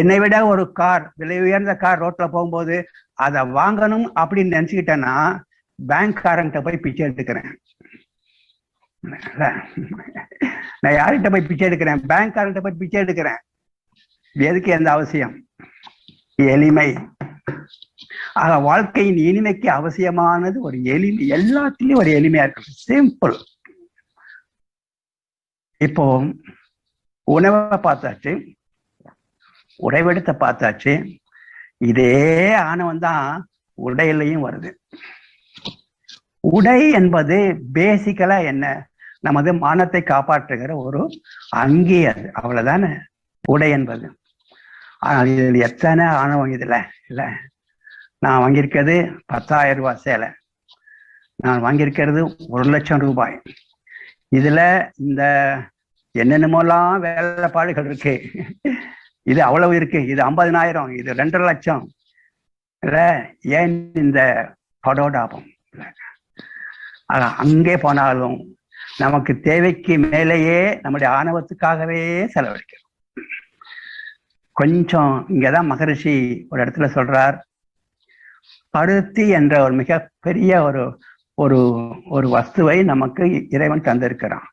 என்னை விட ஒரு கார், விலை உயர்ந்த கார் ரோட்ல போகும்போது அதை வாங்கணும் அப்படின்னு நினைச்சுக்கிட்டேன்னா பேங்க்காரங்கிட்ட போய் பிச்சை எடுத்துக்கிறேன். நான் யார்கிட்ட போய் பிச்சை எடுக்கிறேன்? பேங்க்காரங்கிட்ட போய் பிச்சை எடுக்கிறேன். எதுக்கு எந்த அவசியம்? எளிமை. ஆக வாழ்க்கையின் இனிமைக்கு அவசியமானது ஒரு எளிமை. எல்லாத்துலயும் ஒரு எளிமையா இருக்கு, சிம்பிள். இப்போ உணவை பார்த்தாச்சு, உறைவிடத்தை பார்த்தாச்சு. இதே ஆணவம் தான் உடையிலையும் வருது. உடை என்பது பேசிக்கலா என்ன? நமது மானத்தை காப்பாற்றுகிற ஒரு அங்கி. அது அவ்வளவுதானே உடை என்பது. ஆனால் இதில் எத்தனை ஆணவம் இதுல இல்ல. நான் வாங்கியிருக்கிறது 10,000 ரூபாய் சேலை, நான் வாங்கியிருக்கிறது 1,00,000 ரூபாய். இதுல இந்த என்னென்னமோலாம் வேலைப்பாடுகள் இருக்கு. இது அவ்வளவு இருக்கு, இது 50,000, இது 2,50,000 லட்சம். இல்ல ஏன் இந்த படோடாபம்? அங்கே போனாலும் நமக்கு தேவைக்கு மேலேயே நம்முடைய ஆணவத்துக்காகவே செலவழிக்கிறோம். கொஞ்சம் இங்கதான் மகரிஷி ஒரு இடத்துல சொல்றார், பருத்தி என்ற ஒரு மிகப்பெரிய ஒரு ஒரு வஸ்துவை நமக்கு இறைவன் தந்திருக்கிறான்.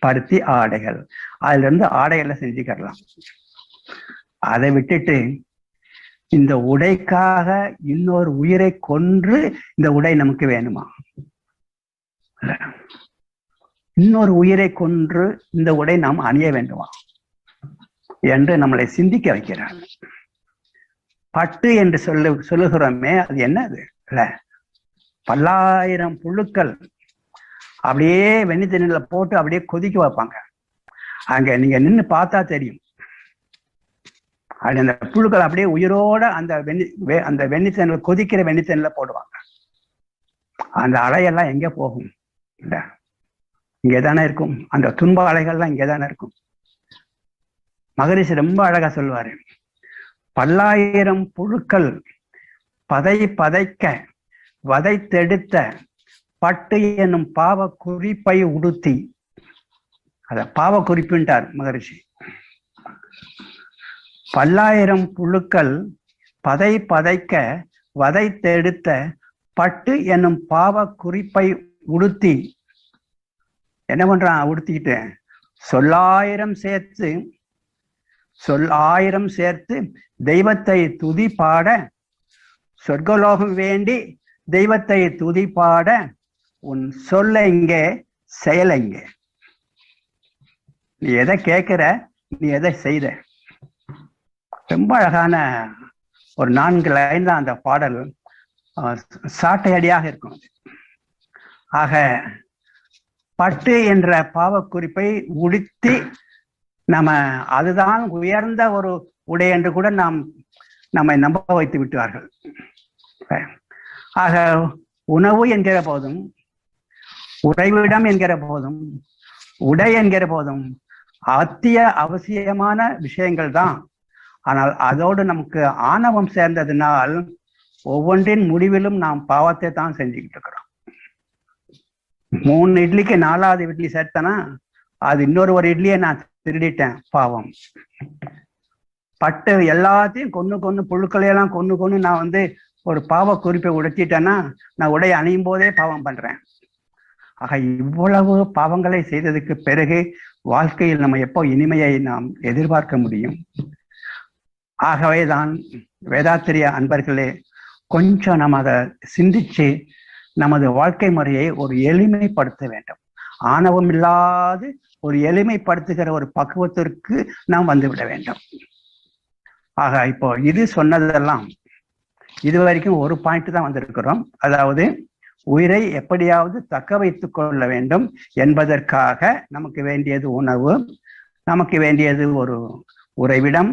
பருத்தி ஆடைகள், அதுல இருந்து ஆடைகளை செஞ்சுக்கலாம். அதை விட்டுட்டு இந்த உடைக்காக இன்னொரு உயிரை கொன்று இந்த உடை நமக்கு வேணுமா? இன்னொரு உயிரை கொன்று இந்த உடை நாம் அணிய வேண்டுமா என்று நம்மளை சிந்திக்க வைக்கிறார். பட்டு என்று சொல்லுகிறோமே, அது என்னது இல்ல? பல்லாயிரம் புழுக்கள் அப்படியே வெண்ணி தண்ணியில போட்டு அப்படியே கொதிக்க வைப்பாங்க. அங்க நீங்க நின்று பார்த்தா தெரியும். அப்படி அந்த புழுக்கள் அப்படியே உயிரோட அந்த வெண்ணி தண்ணில, கொதிக்கிற வெண்ணி தண்ணில போடுவாங்க. அந்த அலையெல்லாம் எங்க போகும்? இல்ல, இங்கேதானே இருக்கும். அந்த துன்ப அலைகள்லாம் இங்கேதானே இருக்கும். மகரிஷி ரொம்ப அழகா சொல்வாரு, பல்லாயிரம் புழுக்கள் பதைக்க வதைத்தெடுத்த பட்டு என்னும் பாவ குறிப்பை உடுத்தி. அத பாவ குறிப்புன்றார் மகரிஷி. பல்லாயிரம் புழுக்கள் பதைக்க வதைத்தெடுத்த பட்டு என்னும் பாவ குறிப்பை உடுத்தி என்ன பண்றான்? உடுத்திக்கிட்டு சொல்லாயிரம் சேர்த்து தெய்வத்தை துதி பாட, சொர்க்கலோகம் வேண்டி தெய்வத்தை துதி பாட, உன் சொல்ல இங்கே செயல இங்கே. நீ எதை கேட்கிற, நீ எதை செய்த. ரொம்ப அழகான ஒரு 4 லைன் தான் அந்த பாடல். சாட்டையடியாக இருக்கும். ஆக பட்டு என்ற பாவ குறிப்பை உடுத்தி நம்ம அதுதான் உயர்ந்த ஒரு உடை என்று கூட நம்மை நம்ப வைத்து விட்டார்கள். ஆக உணவு என்கிற போதும், உறைவிடம் என்கிற போதும், உடை என்கிற போதும் அவசியமான விஷயங்கள் தான். ஆனால் அதோடு நமக்கு ஆணவம் சேர்ந்ததுனால் ஒவ்வொன்றின் முடிவிலும் நாம் பாவத்தை தான் செஞ்சுக்கிட்டு இருக்கிறோம். 3 இட்லிக்கு 4வது இட்லி சேர்த்தனா அது ஒரு இட்லியை நான் திருடிட்டேன், பாவம். பட்டு எல்லாத்தையும் கொன்னு புழுக்களையெல்லாம் கொன்னு நான் ஒரு பாவ குறிப்பை உடைச்சிட்டேன்னா நான் உடை அணியும் போதே பாவம் பண்றேன். ஆக இவ்வளவு பாவங்களை செய்ததுக்கு பிறகு வாழ்க்கையில் நம்ம எப்போ இனிமையை நாம் எதிர்பார்க்க முடியும்? ஆகவேதான் வேதாத்திரிய அன்பர்களே, கொஞ்சம் நம்ம அதை சிந்திச்சு நமது வாழ்க்கை முறையை ஒரு எளிமைப்படுத்த வேண்டும். ஆணவம் இல்லாது ஒரு எளிமைப்படுத்துகிற ஒரு பக்குவத்திற்கு நாம் வந்துவிட வேண்டும். ஆக இப்போ இது சொன்னதெல்லாம் இது வரைக்கும் ஒரு பாயிண்ட் தான் வந்திருக்கிறோம். அதாவது உயிரை எப்படியாவது தக்க வைத்துக் கொள்ள வேண்டும் என்பதற்காக நமக்கு வேண்டியது உணவு, நமக்கு வேண்டியது ஒரு உறைவிடம்,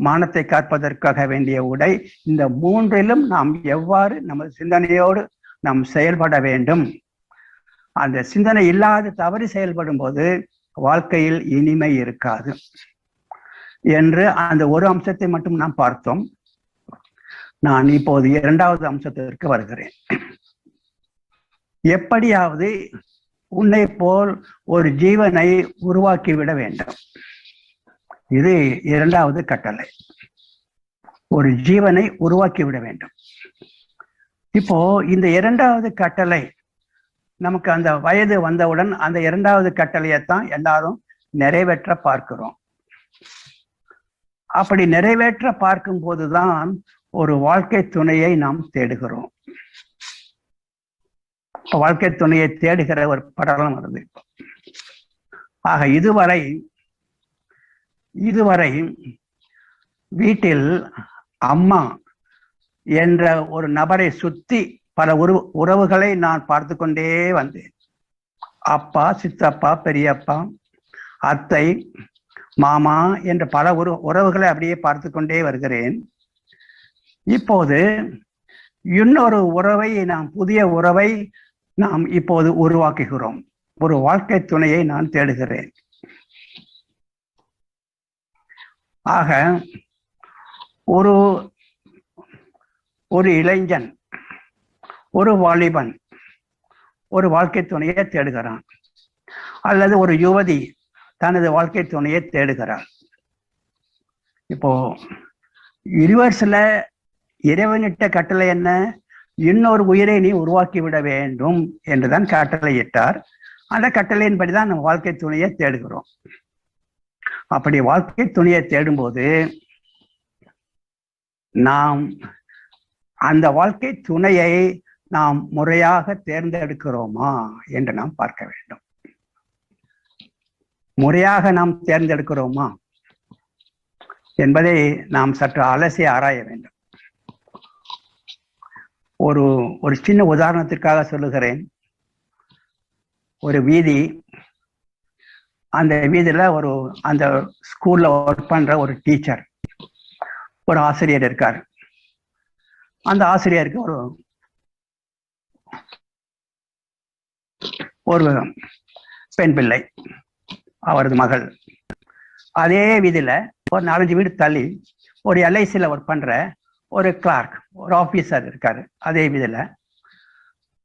மானத்தை காப்பதற்காக வேண்டிய உடை. இந்த 3லும் நாம் எவ்வாறு நமது சிந்தனையோடு நாம் செயல்பட வேண்டும். அந்த சிந்தனை இல்லாத தவறி செயல்படும் போது வாழ்க்கையில் இனிமை இருக்காது என்று அந்த ஒரு அம்சத்தை மட்டும் நாம் பார்த்தோம். நான் இப்போது 2வது அம்சத்திற்கு வருகிறேன். எப்படியாவது உன்னை போல் ஒரு ஜீவனை உருவாக்கிவிட வேண்டும். இது 2வது கட்டளை. ஒரு ஜீவனை உருவாக்கிவிட வேண்டும். இப்போ இந்த 2வது கட்டளை நமக்கு அந்த வயது வந்தவுடன் அந்த 2வது கட்டளையைத்தான் எல்லாரும் நிறைவேற்ற பார்க்கிறோம். அப்படி நிறைவேற்ற பார்க்கும் போதுதான் ஒரு வாழ்க்கை துணையை நாம் தேடுகிறோம். வாழ்க்கை துணையை தேடுகிற ஒரு படலம் வருது. ஆக இதுவரை வீட்டில் அம்மா என்ற ஒரு நபரை சுத்தி பல உறவுகளை நான் பார்த்து கொண்டே வந்தேன். அப்பா, சித்தப்பா, பெரியப்பா, அத்தை, மாமா என்ற பல உறவுகளை அப்படியே பார்த்து கொண்டே வருகிறேன். இப்போது இன்னொரு உறவை புதிய உறவை நாம் இப்போது உருவாக்குகிறோம். ஒரு வாழ்க்கை துணையை நான் தேடுகிறேன். ஆக ஒரு இளைஞன், ஒரு வாலிபன் ஒரு வாழ்க்கை துணையை தேடுகிறான், அல்லது ஒரு யுவதி தனது வாழ்க்கை துணையை தேடுகிறார். இப்போ யூனிவர்ஸ்ல இறைவனிட்ட கட்டளை என்ன? இன்னொரு உயிரை நீ உருவாக்கி விட வேண்டும் என்றுதான் கட்டளையிட்டார். அந்த கட்டளையின்படிதான் நம்ம வாழ்க்கை துணையை தேடுகிறோம். அப்படி வாழ்க்கை துணையை தேடும்போது நாம் அந்த வாழ்க்கை துணையை நாம் முறையாக தேர்ந்தெடுக்கிறோமா என்று நாம் பார்க்க வேண்டும். முறையாக நாம் தேர்ந்தெடுக்கிறோமா என்பதை நாம் சற்று அலசி ஆராய வேண்டும். ஒரு சின்ன உதாரணத்திற்காக சொல்லுகிறேன். ஒரு வீதி, அந்த வீதியில அந்த ஸ்கூல்ல ஒர்க் பண்ற ஒரு டீச்சர், ஒரு ஆசிரியர் இருக்கார். அந்த ஆசிரியருக்கு ஒரு பெண் பிள்ளை, அவரது மகள். அதே வீதியில ஒரு 4-5 வீடு தள்ளி ஒரு LICல ஒர்க் பண்ற ஒரு கிளார்க், ஒரு ஆபீசர் இருக்காரு. அதே வீதியில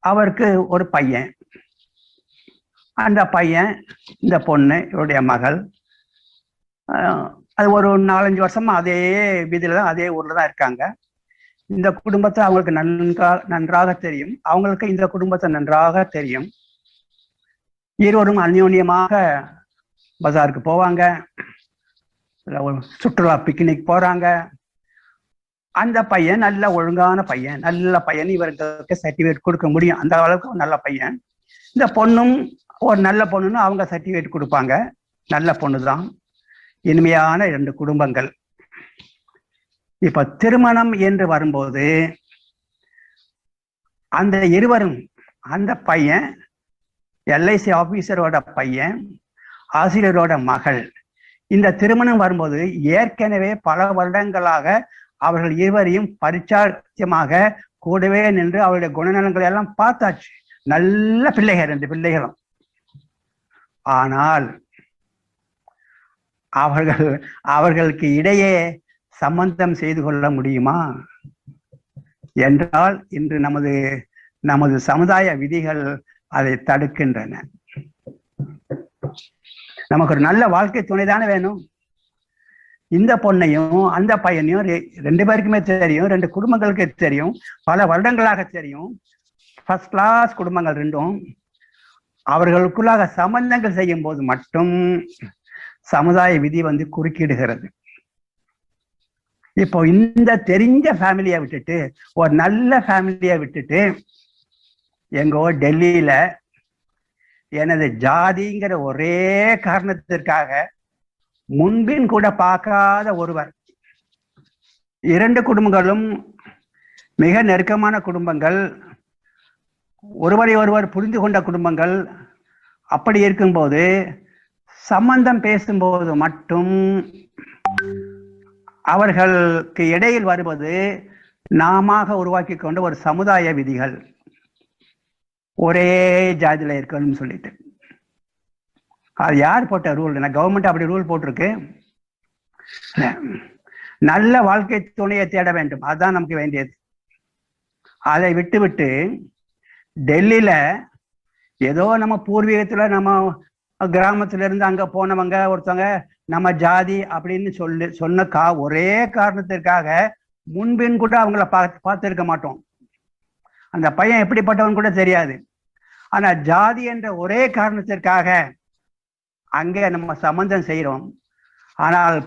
அவருக்கு ஒரு பையன். அந்த பையன், இந்த பொண்ணு, இவருடைய மகள், அது ஒரு 4-5 வருஷமா அதே வீதியில தான், அதே ஊர்ல தான் இருக்காங்க. இந்த குடும்பத்தை அவங்களுக்கு நன்றாக தெரியும், அவங்களுக்கு இந்த குடும்பத்தை நன்றாக தெரியும். இருவரும் அந்யோன்யமாக பஜாருக்கு போவாங்க, சுற்றுலா பிக்னிக் போறாங்க. அந்த பையன் நல்ல ஒழுங்கான பையன், நல்ல பையன், இவருக்கு சர்டிஃபிகேட் கொடுக்க முடியும், அந்த அளவுக்கு நல்ல பையன். இந்த பொண்ணும் ஒரு நல்ல பொண்ணுன்னு அவங்க சர்டிஃபிகேட் கொடுப்பாங்க, நல்ல பொண்ணு தான். இனிமையான 2 குடும்பங்கள். இப்ப திருமணம் என்று வரும்போது அந்த இருவரும், அந்த பையன் எல்ஐசி ஆபீசரோட பையன், ஆசிரியரோட மகள், இந்த திருமணம் வரும்போது ஏற்கனவே பல வருடங்களாக அவர்கள் இருவரையும் பரிச்சாத்தியமாக கூடவே நின்று அவருடைய குணநலன்களை எல்லாம் பார்த்தாச்சு. நல்ல பிள்ளைகள், 2 பிள்ளைகளும். ஆனால் அவர்களுக்கு இடையே சம்பந்தம் செய்து கொள்ள முடியுமா என்றால் இன்று நமது சமுதாய விதிகள் அதை தடுக்கின்றன. நமக்கு ஒரு நல்ல வாழ்க்கை துணைதானே வேணும். இந்த பொண்ணையும் அந்த பையனையும் 2 பேருக்குமே தெரியும், 2 குடும்பங்களுக்கு தெரியும், பல வருடங்களாக தெரியும். ஃபர்ஸ்ட் கிளாஸ் குடும்பங்கள் 2ம். அவர்களுக்குள்ளாக சம்பந்தங்கள் செய்யும் போது மட்டும் சமுதாய விதி குறுக்கிடுகிறது. இப்போ இந்த தெரிஞ்ச ஃபேமிலியை விட்டுட்டு ஒரு நல்ல ஃபேமிலியை விட்டுட்டு எங்கோ டெல்லியில எனது ஜாதிங்கிற ஒரே காரணத்திற்காக முன்பின் கூட பார்க்காத ஒருவர், 2 குடும்பங்களும் மிக நெருக்கமான குடும்பங்கள், ஒருவரை ஒருவர் புரிந்து கொண்ட குடும்பங்கள். அப்படி இருக்கும்போது சம்பந்தம் பேசும்போது மட்டும் அவர்களுக்கு இடையில் வருவது நாம உருவாக்கி கொண்ட ஒரு சமுதாய விதிகள், ஒரே ஜாதியில இருக்கணும்னு சொல்லிட்டு. அது யார் போட்ட ரூல்? கவர்மெண்ட் அப்படி ரூல் போட்டிருக்கு. நல்ல வாழ்க்கை துணையை தேட வேண்டும், அதுதான் நமக்கு வேண்டியது. அதை விட்டு டெல்லியில ஏதோ நம்ம பூர்வீகத்துல நம்ம கிராமத்துல இருந்து அங்க போனவங்க ஒருத்தவங்க நம்ம ஜாதி அப்படின்னு சொன்ன ஒரே காரணத்திற்காக முன்பின் கூட அவங்கள பார்த்திருக்க மாட்டோம். அந்த பையன் எப்படிப்பட்டவன் கூட தெரியாது. ஆனா ஜாதி என்ற ஒரே காரணத்திற்காக அங்கே நம்ம சம்பந்தம் செய்யறோம். ஆனால்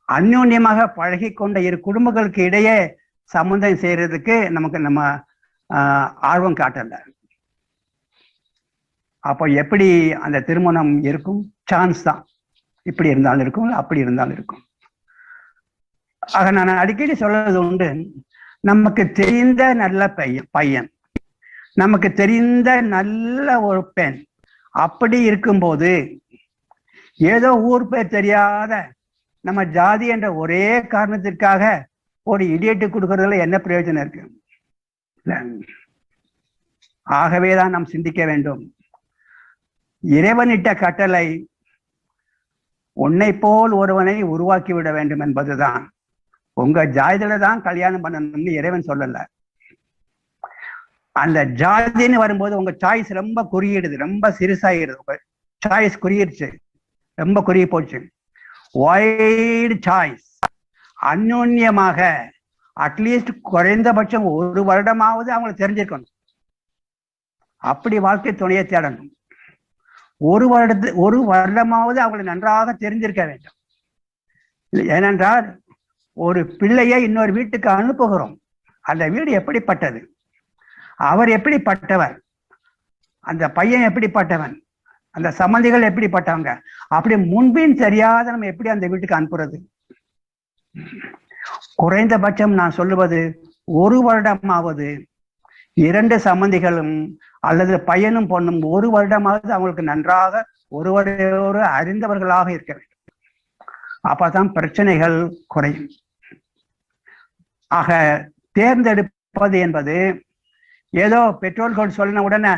அந்யோன்யமாக பழகி கொண்ட 2 குடும்பங்களுக்கு இடையே சம்பந்தம் செய்யறதுக்கு நம்ம ஆர்வம் காட்டல. அப்போ எப்படி அந்த திருமணம் இருக்கும்? சான்ஸ் தான். இப்படி இருந்தாலும் இருக்கும், அப்படி இருந்தாலும் இருக்கும். ஆக நான் அடிக்கடி சொல்றது உண்டு, நமக்கு தெரிந்த நல்ல பையன், நமக்கு தெரிந்த நல்ல ஒரு பெண், அப்படி இருக்கும்போது ஏதோ ஊர் பேர் தெரியாத நம்ம ஜாதி என்ற ஒரே காரணத்திற்காக ஒரு இடியட்டு கொடுக்கறதுல என்ன பிரயோஜனம் இருக்கு? ஆகவேதான் நாம் சிந்திக்க வேண்டும். இறைவனிட்ட கட்டளை உன்னை போல் ஒருவனை உருவாக்கி விட வேண்டும் என்பதுதான். உங்க ஜாதியில தான் கல்யாணம் பண்ணணும்னு இறைவன் சொல்லல. அந்த ஜாதின்னு வரும்போது உங்க சாய்ஸ் ரொம்ப குறியிடுது, ரொம்ப சிறுசாயிடுது. உங்க சாய்ஸ் குறியிடுச்சு, ரொம்ப குறுகி போச்சு. Wide choice. அந்யோன்யமாக அட்லீஸ்ட் குறைந்தபட்சம் 1 வருடமாவது அவங்களுக்கு தெரிஞ்சிருக்கணும். அப்படி வாழ்க்கை துணையை தேடணும். 1 வருடமாவது அவங்களை நன்றாக தெரிஞ்சிருக்க வேண்டும். ஏனென்றால் ஒரு பிள்ளையை இன்னொரு வீட்டுக்கு அனுப்புகிறோம். அந்த வீடு எப்படிப்பட்டது, அவர் எப்படிப்பட்டவர், அந்த பையன் எப்படிப்பட்டவன், அந்த சம்பந்திகள் எப்படிப்பட்டவங்க, அப்படி முன்பின் தெரியாத நம்ம எப்படி அந்த வீட்டுக்கு அனுப்புறது? குறைந்தபட்சம் நான் சொல்லுவது 1 வருடமாவது 2 சம்பந்திகளும் அல்லது பையனும் பொண்ணும் 1 வருடமாவது அவங்களுக்கு நன்றாக ஒருவரையோடு அறிந்தவர்களாக இருக்க வேண்டும். அப்பதான் பிரச்சனைகள் குறையும். ஆக தேர்ந்தெடுப்பது என்பது ஏதோ பெற்றோர்கள் சொன்ன உடனே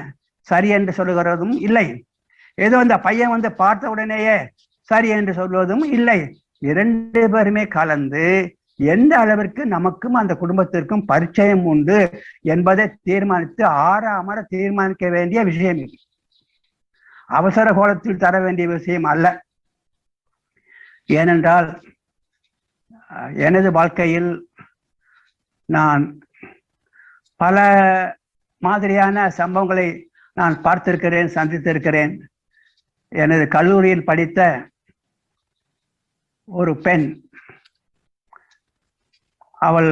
சரி என்று சொல்லுகிறதும் இல்லை, ஏதோ இந்த பையன் பார்த்த உடனேயே சரி என்று சொல்வதும் இல்லை. 2 பேருமே கலந்து எந்த அளவிற்கு நமக்கும் அந்த குடும்பத்திற்கும் பரிச்சயம் உண்டு என்பதை தீர்மானித்து ஆறாமற தீர்மானிக்க வேண்டிய விஷயம் இது. அவசர கோலத்தில் தர வேண்டிய விஷயம் அல்ல. ஏனென்றால் எனது வாழ்க்கையில் நான் பல மாதிரியான சம்பவங்களை நான் பார்த்திருக்கிறேன், சந்தித்திருக்கிறேன். எனது கல்லூரியில் படித்த ஒரு பெண், அவள்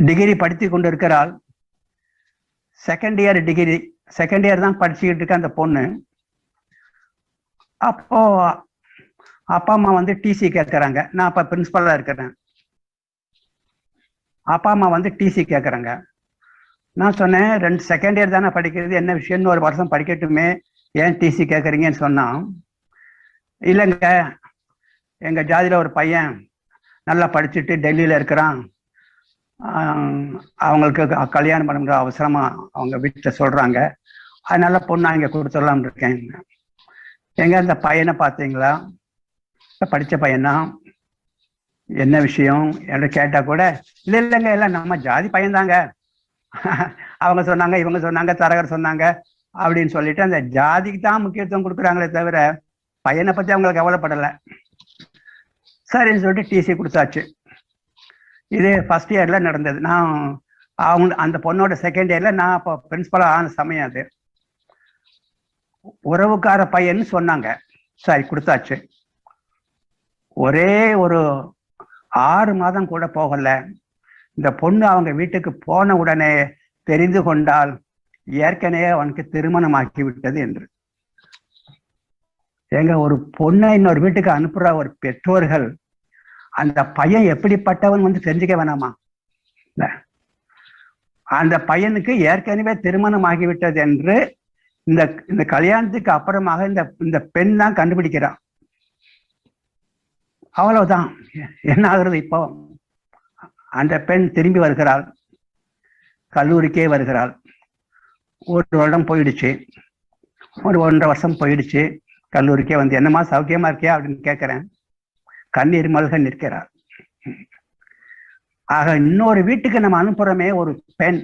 டிகிரி படித்து கொண்டிருக்கிறாள். செகண்ட் இயர் தான் படிச்சுக்கிட்டு இருக்க அந்த பொண்ணு. அப்போ அப்பா அம்மா வந்து டிசி கேட்கறாங்க. நான் அப்ப பிரின்சிபலா இருக்கிறேன். அப்பா அம்மா வந்து டிசி கேட்கறாங்க. நான் சொன்னேன், செகண்ட் இயர் தானே படிக்கிறது, என்ன விஷயம்னு, ஒரு வருஷம் படிக்கட்டுமே, ஏன் டிசி கேட்குறீங்கன்னு சொன்னான். இல்லைங்க, எங்கள் ஜாதியில் ஒரு பையன் நல்லா படிச்சுட்டு டெல்லியில் இருக்கிறான், அவங்களுக்கு கல்யாணம் பண்ணுற அவசரமா அவங்க வீட்டில் சொல்கிறாங்க, அதனால பொண்ணு இங்கே கொடுத்துடலாம்னு இருக்கேன். எங்க அந்த பையனை பார்த்தீங்களா? படித்த பையன்தான். என்ன விஷயம் என்று கேட்டால் கூட, இல்லைங்க, எல்லாம் நம்ம ஜாதி பையன்தாங்க, அவங்க சொன்னாங்க, இவங்க சொன்னாங்க, தரகர் சொன்னாங்க அப்படின்னு சொல்லிட்டு அந்த ஜாதிக்கு தான் முக்கியத்துவம் கொடுக்குறாங்களே தவிர பையனை பத்தி அவங்களுக்கு கவலைப்படலை. சரின்னு சொல்லிட்டு டிசி கொடுத்தாச்சு. இது ஃபர்ஸ்ட் இயர்ல நடந்தது. நான் அந்த பொண்ணோட செகண்ட் இயர்ல நான் இப்போ பிரின்சிபலா ஆன சமயம். அது உறவுக்கார பையன்னு சொன்னாங்க. சரி, கொடுத்தாச்சு. ஒரே ஒரு 6 மாதம் கூட போகல, இந்த பொண்ணு அவங்க வீட்டுக்கு போன உடனே தெரிந்து கொண்டால் ஏற்கனவே அவனுக்கு திருமணம் ஆக்கிவிட்டது என்று. எங்க ஒரு பொண்ணை இன்னொரு வீட்டுக்கு அனுப்புற ஒரு பெற்றோர்கள் அந்த பையன் எப்படிப்பட்டவன் வந்து தெரிஞ்சுக்க வேணாமா? அந்த பையனுக்கு ஏற்கனவே திருமணம் ஆகிவிட்டது என்று இந்த கல்யாணத்துக்கு அப்புறமாக இந்த பெண் தான் கண்டுபிடிக்கிறான். அவ்வளவுதான். என்ன ஆகுறது? இப்போ அந்த பெண் திரும்பி வருகிறாள், கல்லூரிக்கே வருகிறாள். ஒரு வருடம் போயிடுச்சு, ஒரு 1.5 வருஷம் போயிடுச்சு. கல்லூரிக்கே வந்து, என்னம்மா சௌக்கியமா இருக்கியா அப்படின்னு கேட்கிறேன். கண்ணீர் மல்க நிற்கிறார். ஆக இன்னொரு வீட்டுக்கு நம்ம அனுப்புறோமே ஒரு பெண்,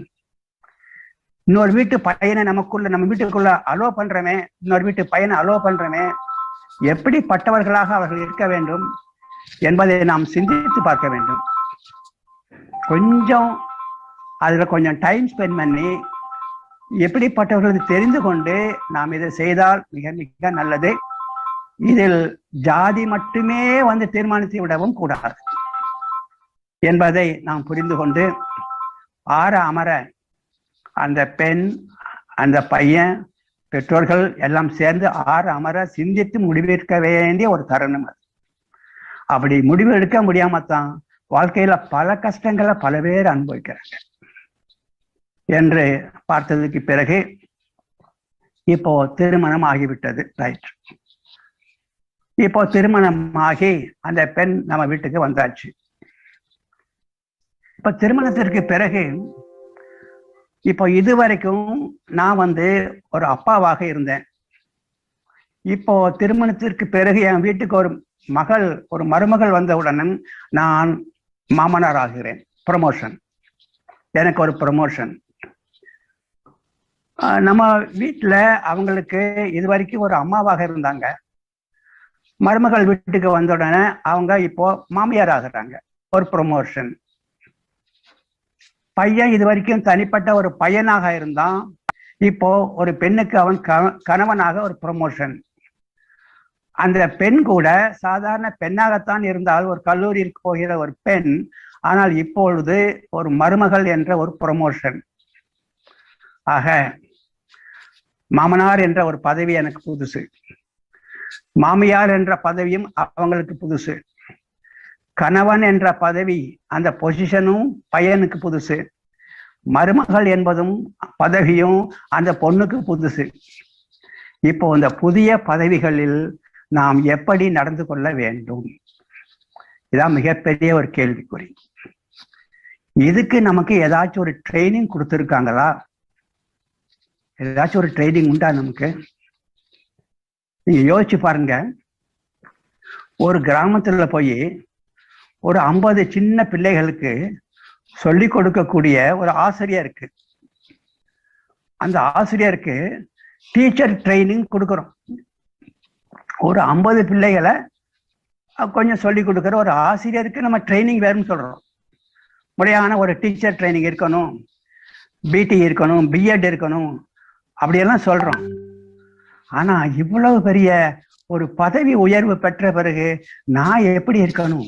இன்னொரு வீட்டு பையனை நம்ம வீட்டுக்குள்ள அலோ பண்றோமே, இன்னொரு வீட்டு பையனை அலோ பண்றோமே, எப்படிப்பட்டவர்களாக அவர்கள் இருக்க வேண்டும் என்பதை நாம் சிந்தித்து பார்க்க வேண்டும். கொஞ்சம் அதுல கொஞ்சம் டைம் ஸ்பெண்ட் பண்ணி எப்படிப்பட்டவர்கள் தெரிந்து கொண்டு நாம் இதை செய்தால் மிக மிக நல்லது. இதில் ஜாதி மட்டுமே வந்து தீர்மானித்து விடவும் கூடாது என்பதை நாம் புரிந்து கொண்டு ஆற அமர அந்த பெண், அந்த பையன், பெற்றோர்கள் எல்லாம் சேர்ந்து ஆற அமர சிந்தித்து முடிவெடுக்க வேண்டிய ஒரு தருணம் அது. அப்படி முடிவு எடுக்க முடியாமத்தான் வாழ்க்கையில பல கஷ்டங்களை பல பேர் அனுபவிக்கிறாங்க என்று பார்த்ததுக்கு பிறகு இப்போ திருமணம் ஆகிவிட்டது. ரைட். இப்போ திருமணம் ஆகி அந்த பெண் நம்ம வீட்டுக்கு வந்தாச்சு. இப்ப திருமணத்திற்கு பிறகு இப்போ இதுவரைக்கும் நான் வந்து ஒரு அப்பாவாக இருந்தேன். இப்போ திருமணத்திற்கு பிறகு என் வீட்டுக்கு ஒரு மருமகள் வந்தவுடனே நான் மாமனார் ஆகிறேன். ப்ரமோஷன், எனக்கு ஒரு ப்ரமோஷன். நம்ம வீட்டுல அவங்களுக்கு இது வரைக்கும் ஒரு அம்மாவாக இருந்தாங்க. மருமகள் வீட்டுக்கு வந்த உடனே அவங்க இப்போ மாமியார் ஆகிறாங்க, ஒரு ப்ரமோஷன். பையன் இது வரைக்கும் தனிப்பட்ட ஒரு பையனாக இருந்தான், இப்போ ஒரு பெண்ணுக்கு அவன் கணவனாக ஒரு ப்ரமோஷன். அந்த பெண் கூட சாதாரண பெண்ணாகத்தான் இருந்தால், ஒரு கல்லூரிக்கு போகிற ஒரு பெண், ஆனால் இப்பொழுது ஒரு மருமகள் என்ற ஒரு ப்ரமோஷன். ஆக மாமனார் என்ற ஒரு பதவி எனக்கு புதுசு, மாமியார் என்ற பதவியும் அவங்களுக்கு புதுசு, கணவன் என்ற பதவி அந்த பொசிஷனும் பையனுக்கு புதுசு, மருமகள் என்பதும் பதவியும் அந்த பொண்ணுக்கு புதுசு. இப்போ இந்த புதிய பதவிகளில் நாம் எப்படி நடந்து கொள்ள வேண்டும்? இதான் மிகப்பெரிய ஒரு கேள்விக்குறி. இதுக்கு நமக்கு ஏதாச்சும் ஒரு ட்ரைனிங் கொடுத்துருக்காங்களா? ஏதாச்சும் ஒரு ட்ரைனிங் உண்டா நமக்கு? நீங்க யோசிச்சு பாருங்க. ஒரு கிராமத்துல போய் ஒரு 50 சின்ன பிள்ளைகளுக்கு சொல்லி கொடுக்கக்கூடிய ஒரு ஆசிரியர் இருக்கு. அந்த ஆசிரியருக்கு டீச்சர் ட்ரைனிங் கொடுக்குறோம். ஒரு 50 பிள்ளைகளை கொஞ்சம் சொல்லி கொடுக்குற ஒரு ஆசிரியருக்கு நம்ம ட்ரைனிங் வேணும்னு சொல்றோம். முறையான ஒரு டீச்சர் ட்ரைனிங் இருக்கணும், பிடி இருக்கணும், பிஎட் இருக்கணும், அப்படியெல்லாம் சொல்றோம். ஆனா இவ்வளவு பெரிய ஒரு பதவி உயர்வு பெற்ற பிறகு நான் எப்படி இருக்கணும்,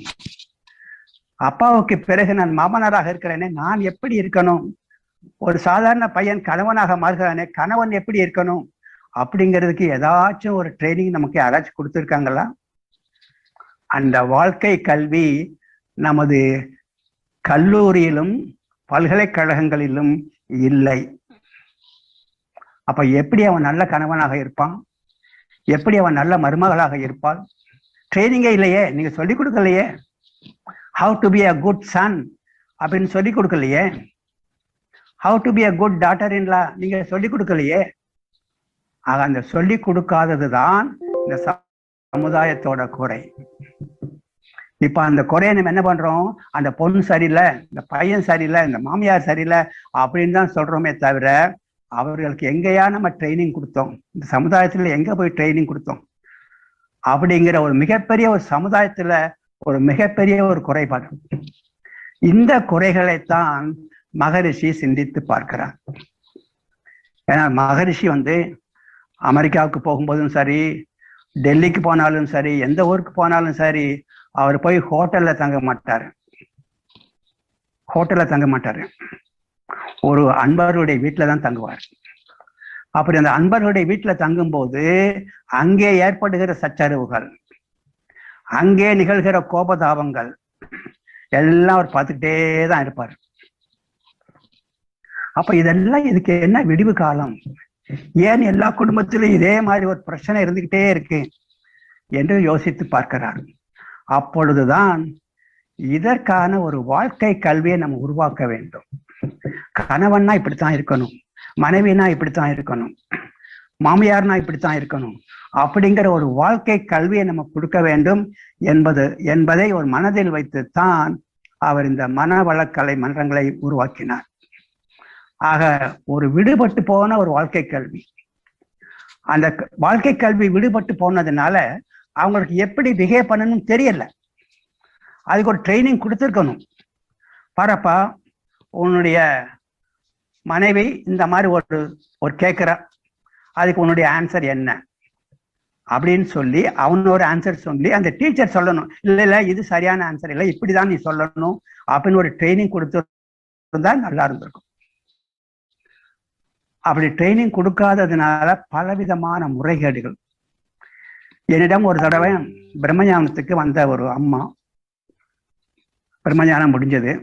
அப்பாவுக்கு பிறகு நான் மாமனாராக இருக்கிறேனே நான் எப்படி இருக்கணும், ஒரு சாதாரண பையன் கணவனாக மாறுகிறானே கணவன் எப்படி இருக்கணும் அப்படிங்கிறதுக்கு ஏதாச்சும் ஒரு ட்ரைனிங் நமக்கு யாராச்சும் கொடுத்துருக்காங்களா? அந்த வாழ்க்கை கல்வி நமது கல்லூரியிலும் பல்கலைக்கழகங்களிலும் இல்லை. அப்ப எப்படி அவன் நல்ல கணவனாக இருப்பான், எப்படி அவன் நல்ல மருமகளாக இருப்பாள்? ட்ரைனிங்கே இல்லையே, நீங்க சொல்லிக் கொடுக்கலையே. How to be a good son அப்படின்னு சொல்லிக் கொடுக்கலையே. How to be a good daughter in law நீங்க சொல்லிக் கொடுக்கலையே. ஆக அந்த சொல்லிக் கொடுக்காததுதான் இந்த சமுதாயத்தோட குறை. இப்ப அந்த குறையை நம்ம என்ன பண்றோம், அந்த பொண்ணு சரியில்லை, இந்த பையன் சரியில்லை, இந்த மாமியார் சரியில்லை அப்படின்னு தான் சொல்றோமே தவிர அவர்களுக்கு எங்கேயா நம்ம ட்ரைனிங் கொடுத்தோம், இந்த சமுதாயத்துல எங்க போய் ட்ரைனிங் கொடுத்தோம் அப்படிங்கிற ஒரு மிகப்பெரிய ஒரு சமுதாயத்துல ஒரு மிகப்பெரிய ஒரு குறைபாடு. இந்த குறைகளைத்தான் மகரிஷி சிந்தித்து பார்க்கிறார். ஏன்னா மகரிஷி அமெரிக்காவுக்கு போகும்போதும் சரி, டெல்லிக்கு போனாலும் சரி, எந்த ஊருக்கு போனாலும் சரி, அவர் போய் ஹோட்டல்ல தங்க மாட்டாரு. ஒரு அன்பர்களுடைய வீட்டுல தான் தங்குவார். அப்படி அந்த அன்பர்களுடைய வீட்டுல தங்கும்போது அங்கே ஏற்படுகிற சச்சரவுகள், அங்கே நிகழ்கிற கோபதாபங்கள் எல்லாம் அவர் பார்த்துக்கிட்டே தான் இருப்பார். அப்ப இதெல்லாம் இதுக்கு என்ன விடிவு காலம், ஏன் எல்லா குடும்பத்திலும் இதே மாதிரி ஒரு பிரச்சனை இருந்துகிட்டே இருக்கு என்று யோசித்து பார்க்கிறார். அப்பொழுதுதான் இதற்கான ஒரு வாழ்க்கை கல்வியை நம்ம உருவாக்க வேண்டும். கணவன்னா இப்படித்தான் இருக்கணும், மனைவினா இப்படித்தான் இருக்கணும், மாமியார்னா இப்படித்தான் இருக்கணும் அப்படிங்கிற ஒரு வாழ்க்கை கல்வியை நம்ம கொடுக்க வேண்டும் என்பதை ஒரு மனதில் வைத்துத்தான் அவர் இந்த மனவளக்கலை மன்றங்களை உருவாக்கினார். ஆக ஒரு விடுபட்டு போன ஒரு வாழ்க்கை கல்வி, அந்த வாழ்க்கை கல்வி விடுபட்டு போனதுனால அவங்களுக்கு எப்படி பிஹேவ் பண்ணணும்னு தெரியல. அதுக்கு ஒரு ட்ரைனிங் கொடுத்துருக்கணும். பாரப்பா, உன்னுடைய மனைவி இந்த மாதிரி ஒரு கேட்குறா, அதுக்கு உன்னுடைய ஆன்சர் என்ன அப்படின்னு சொல்லி அவனோட ஆன்சர் சொல்லி அந்த டீச்சர் சொல்லணும், இல்லை இது சரியான ஆன்சர் இல்லை, இப்படிதான் நீ சொல்லணும் அப்படின்னு ஒரு ட்ரைனிங் கொடுத்துருந்தா நல்லா இருந்திருக்கும். அப்படி ட்ரைனிங் கொடுக்காததுனால பலவிதமான முறைகேடுகள். என்னிடம் ஒரு தடவை பிரம்மஞானத்துக்கு வந்த ஒரு அம்மா, பிரம்மஞானம் முடிஞ்சது.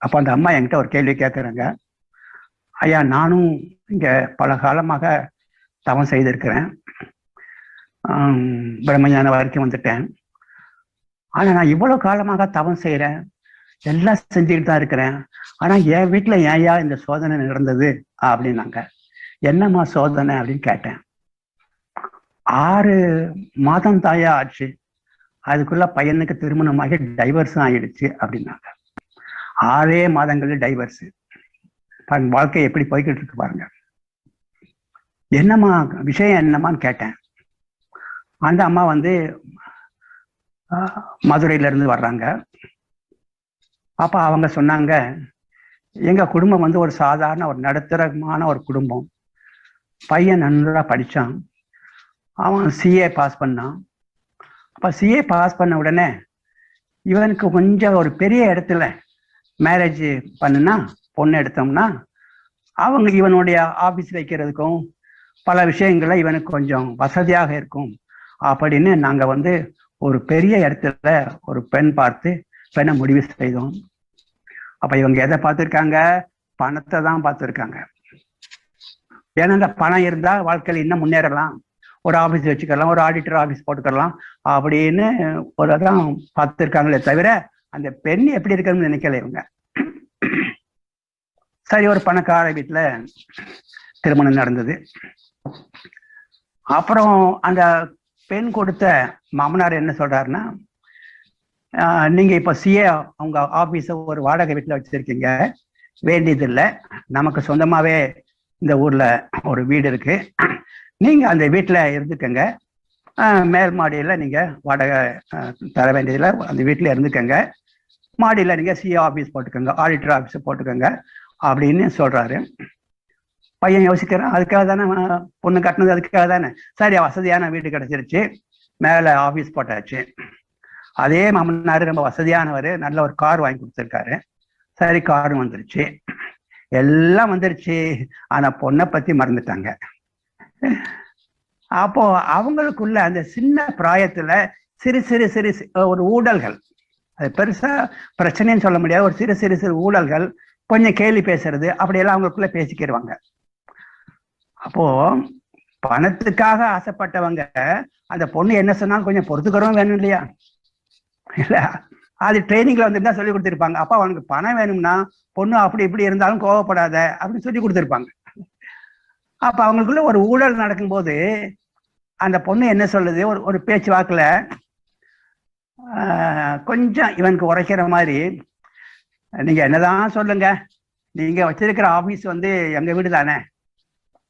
அப்போ அந்த அம்மா என்கிட்ட ஒரு கேள்வி கேட்குறாங்க, ஐயா நானும் இங்கே பல காலமாக தவம் செய்திருக்கிறேன், பிரம்மஞானம் வரைக்கும் வந்துட்டேன், ஆனால் நான் இவ்வளோ காலமாக தவம் செய்கிறேன், எல்லாம் செஞ்சுக்கிட்டு தான் இருக்கிறேன், ஆனால் என் வீட்டில் ஏன்யா இந்த சோதனை நடந்தது அப்படின்னாங்க. என்னம்மா சோதனை அப்படின்னு கேட்டேன். 6 மாதம் தாயா ஆச்சு, அதுக்குள்ள பையனுக்கு திருமணமாகி டைவர்ஸும் ஆயிடுச்சு அப்படின்னாங்க. 6 மாதங்கள்ல டைவர்ஸ். வாழ்க்கை எப்படி போய்கிட்டு இருக்கு பாருங்க. என்னம்மா விஷயம் என்னம்மான்னு கேட்டேன். அந்த அம்மா மதுரையில இருந்து வர்றாங்க. அப்ப அவங்க சொன்னாங்க, எங்க குடும்பம் ஒரு சாதாரண ஒரு நடுத்தரமான ஒரு குடும்பம். பையன் நன்றா படிச்சான், அவன் சிஏ பாஸ் பண்ணான். அப்ப சிஏ பாஸ் பண்ண உடனே இவனுக்கு கொஞ்சம் ஒரு பெரிய இடத்துல மேரேஜ் பண்ணுனா, பொண்ணு எடுத்தோம்னா அவங்க இவனுடைய ஆபீஸ் வைக்கிறதுக்கும் பல விஷயங்கள்ல இவனுக்கு கொஞ்சம் வசதியாக இருக்கும் அப்படின்னு நாங்க ஒரு பெரிய இடத்துல ஒரு பெண் பார்த்து பெண்ணை முடிவு செய்தோம். அப்ப இவங்க எதை பார்த்துருக்காங்க, பணத்தை தான் பார்த்துருக்காங்க. ஏன்னா இந்த பணம் இருந்தா வாழ்க்கையில் இன்னும் முன்னேறலாம், ஒரு ஆபீஸ் வச்சுக்கலாம், ஒரு ஆடிட்டர் ஆபீஸ் போட்டுக்கலாம் அப்படின்னு ஒரு தான் பார்த்துருக்காங்களே தவிர அந்த பெண் எப்படி இருக்கணும்னு நினைக்கல இவங்க. சரி, ஒரு பணக்கார வீட்டுல திருமணம் நடந்தது. அப்புறம் அந்த பெண் கொடுத்த மாமனார் என்ன சொல்றாருன்னா, நீங்க இப்ப சிஏ அவங்க ஆபீஸ ஒரு வாடகை வீட்டுல வச்சிருக்கீங்க, வேண்டியதில்லை, நமக்கு சொந்தமாவே இந்த ஊர்ல ஒரு வீடு இருக்கு, நீங்க அந்த வீட்டுல இருந்துக்கங்க, மேல் மாடியில நீங்க வாடகை தர வேண்டியதில்லை, அந்த வீட்டுல இருந்துக்கங்க, மாடியில நீங்க சிஏ ஆபீஸ் போட்டுக்கோங்க, ஆடிட்டர் ஆபீஸ் போட்டுக்கோங்க அப்படின்னு சொல்றாரு. பையன் யோசிக்கிறான், அதுக்காக தானே பொண்ணு கட்டினது, அதுக்காக தானே. சரி, வசதியான வீடு கிடைச்சிருச்சு, மேல ஆபீஸ் போட்டாச்சு. அதே மாமனாரு ரொம்ப வசதியானவர், நல்ல ஒரு கார் வாங்கி கொடுத்துருக்காரு. சரி, காரும் வந்துருச்சு, எல்லாம் வந்துருச்சு. ஆனா பொண்ணை பத்தி மறந்துட்டாங்க. அப்போ அவங்களுக்குள்ள அந்த சின்ன பிராயத்துல சிறு சிறு சிறு ஒரு ஊழல்கள், அது பெருசா பிரச்சனைன்னு சொல்ல முடியாது, ஒரு சிறு சிறு சிறு ஊழல்கள், கொஞ்சம் கேலி பேசுறது, அப்படியெல்லாம் அவங்களுக்குள்ள பேசிக்கிடுவாங்க. அப்போ பணத்துக்காக ஆசைப்பட்டவங்க அந்த பொண்ணு என்ன சொன்னாலும் கொஞ்சம் பொறுத்துக்கிறோம் வேணும் இல்லையா? இல்ல, அது ட்ரைனிங்ல வந்து தான் சொல்லி கொடுத்துருப்பாங்க. அப்பா அவனுக்கு பணம் வேணும்னா பொண்ணு அப்படி இப்படி இருந்தாலும் கோவப்படாத அப்படின்னு சொல்லி கொடுத்துருப்பாங்க. அப்ப அவங்களுக்குள்ள ஒரு ஊழல் நடக்கும்போது அந்த பொண்ணு என்ன சொல்லுது, ஒரு பேச்சு வாக்குல கொஞ்சம் இவனுக்கு உரைக்கிற மாதிரி, நீங்க என்னதான் சொல்லுங்க, நீங்க வச்சிருக்கிற ஆபீஸ் வந்து எங்க வீடு தானே,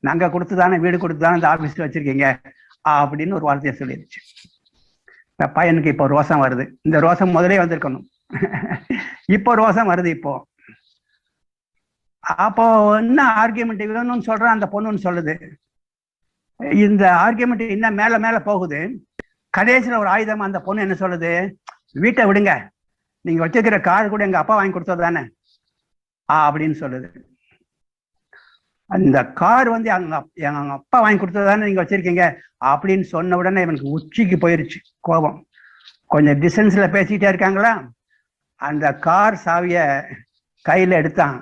நாங்க கொடுத்துதானே, வீடு கொடுத்துதானே இந்த ஆபீஸ் வச்சிருக்கீங்க அப்படின்னு ஒரு வார்த்தையை சொல்லிடுச்சு. பையனுக்கு இப்போ ரோசம் வருது. இந்த ரோசம் முதலே வந்திருக்கணும், இப்போ ரோசம் வருது. இப்போ அப்போ என்ன ஆர்கியூமெண்ட் வேணும்னு சொல்றான், அந்த பொண்ணுன்னு சொல்லுது. இந்த ஆர்கியூமெண்ட் இன்னும் மேல மேல போகுது. கடைசியில் ஒரு ஆயுதம் அந்த பொண்ணு என்ன சொல்லுது, வீட்டை விடுங்க, நீங்க வச்சிருக்கிற கார் கூட எங்க அப்பா வாங்கி கொடுத்தது தானே அப்படின்னு சொல்லுது. அந்த கார் வந்து எங்க அப்பா வாங்கி கொடுத்தது தானே நீங்க வச்சிருக்கீங்க அப்படின்னு சொன்ன உடனே இவனுக்கு உச்சிக்கு போயிருச்சு கோபம். கொஞ்சம் டிஸ்டன்ஸ்ல பேசிக்கிட்டே இருக்காங்களா, அந்த கார் சாவிய கையில எடுத்தான்,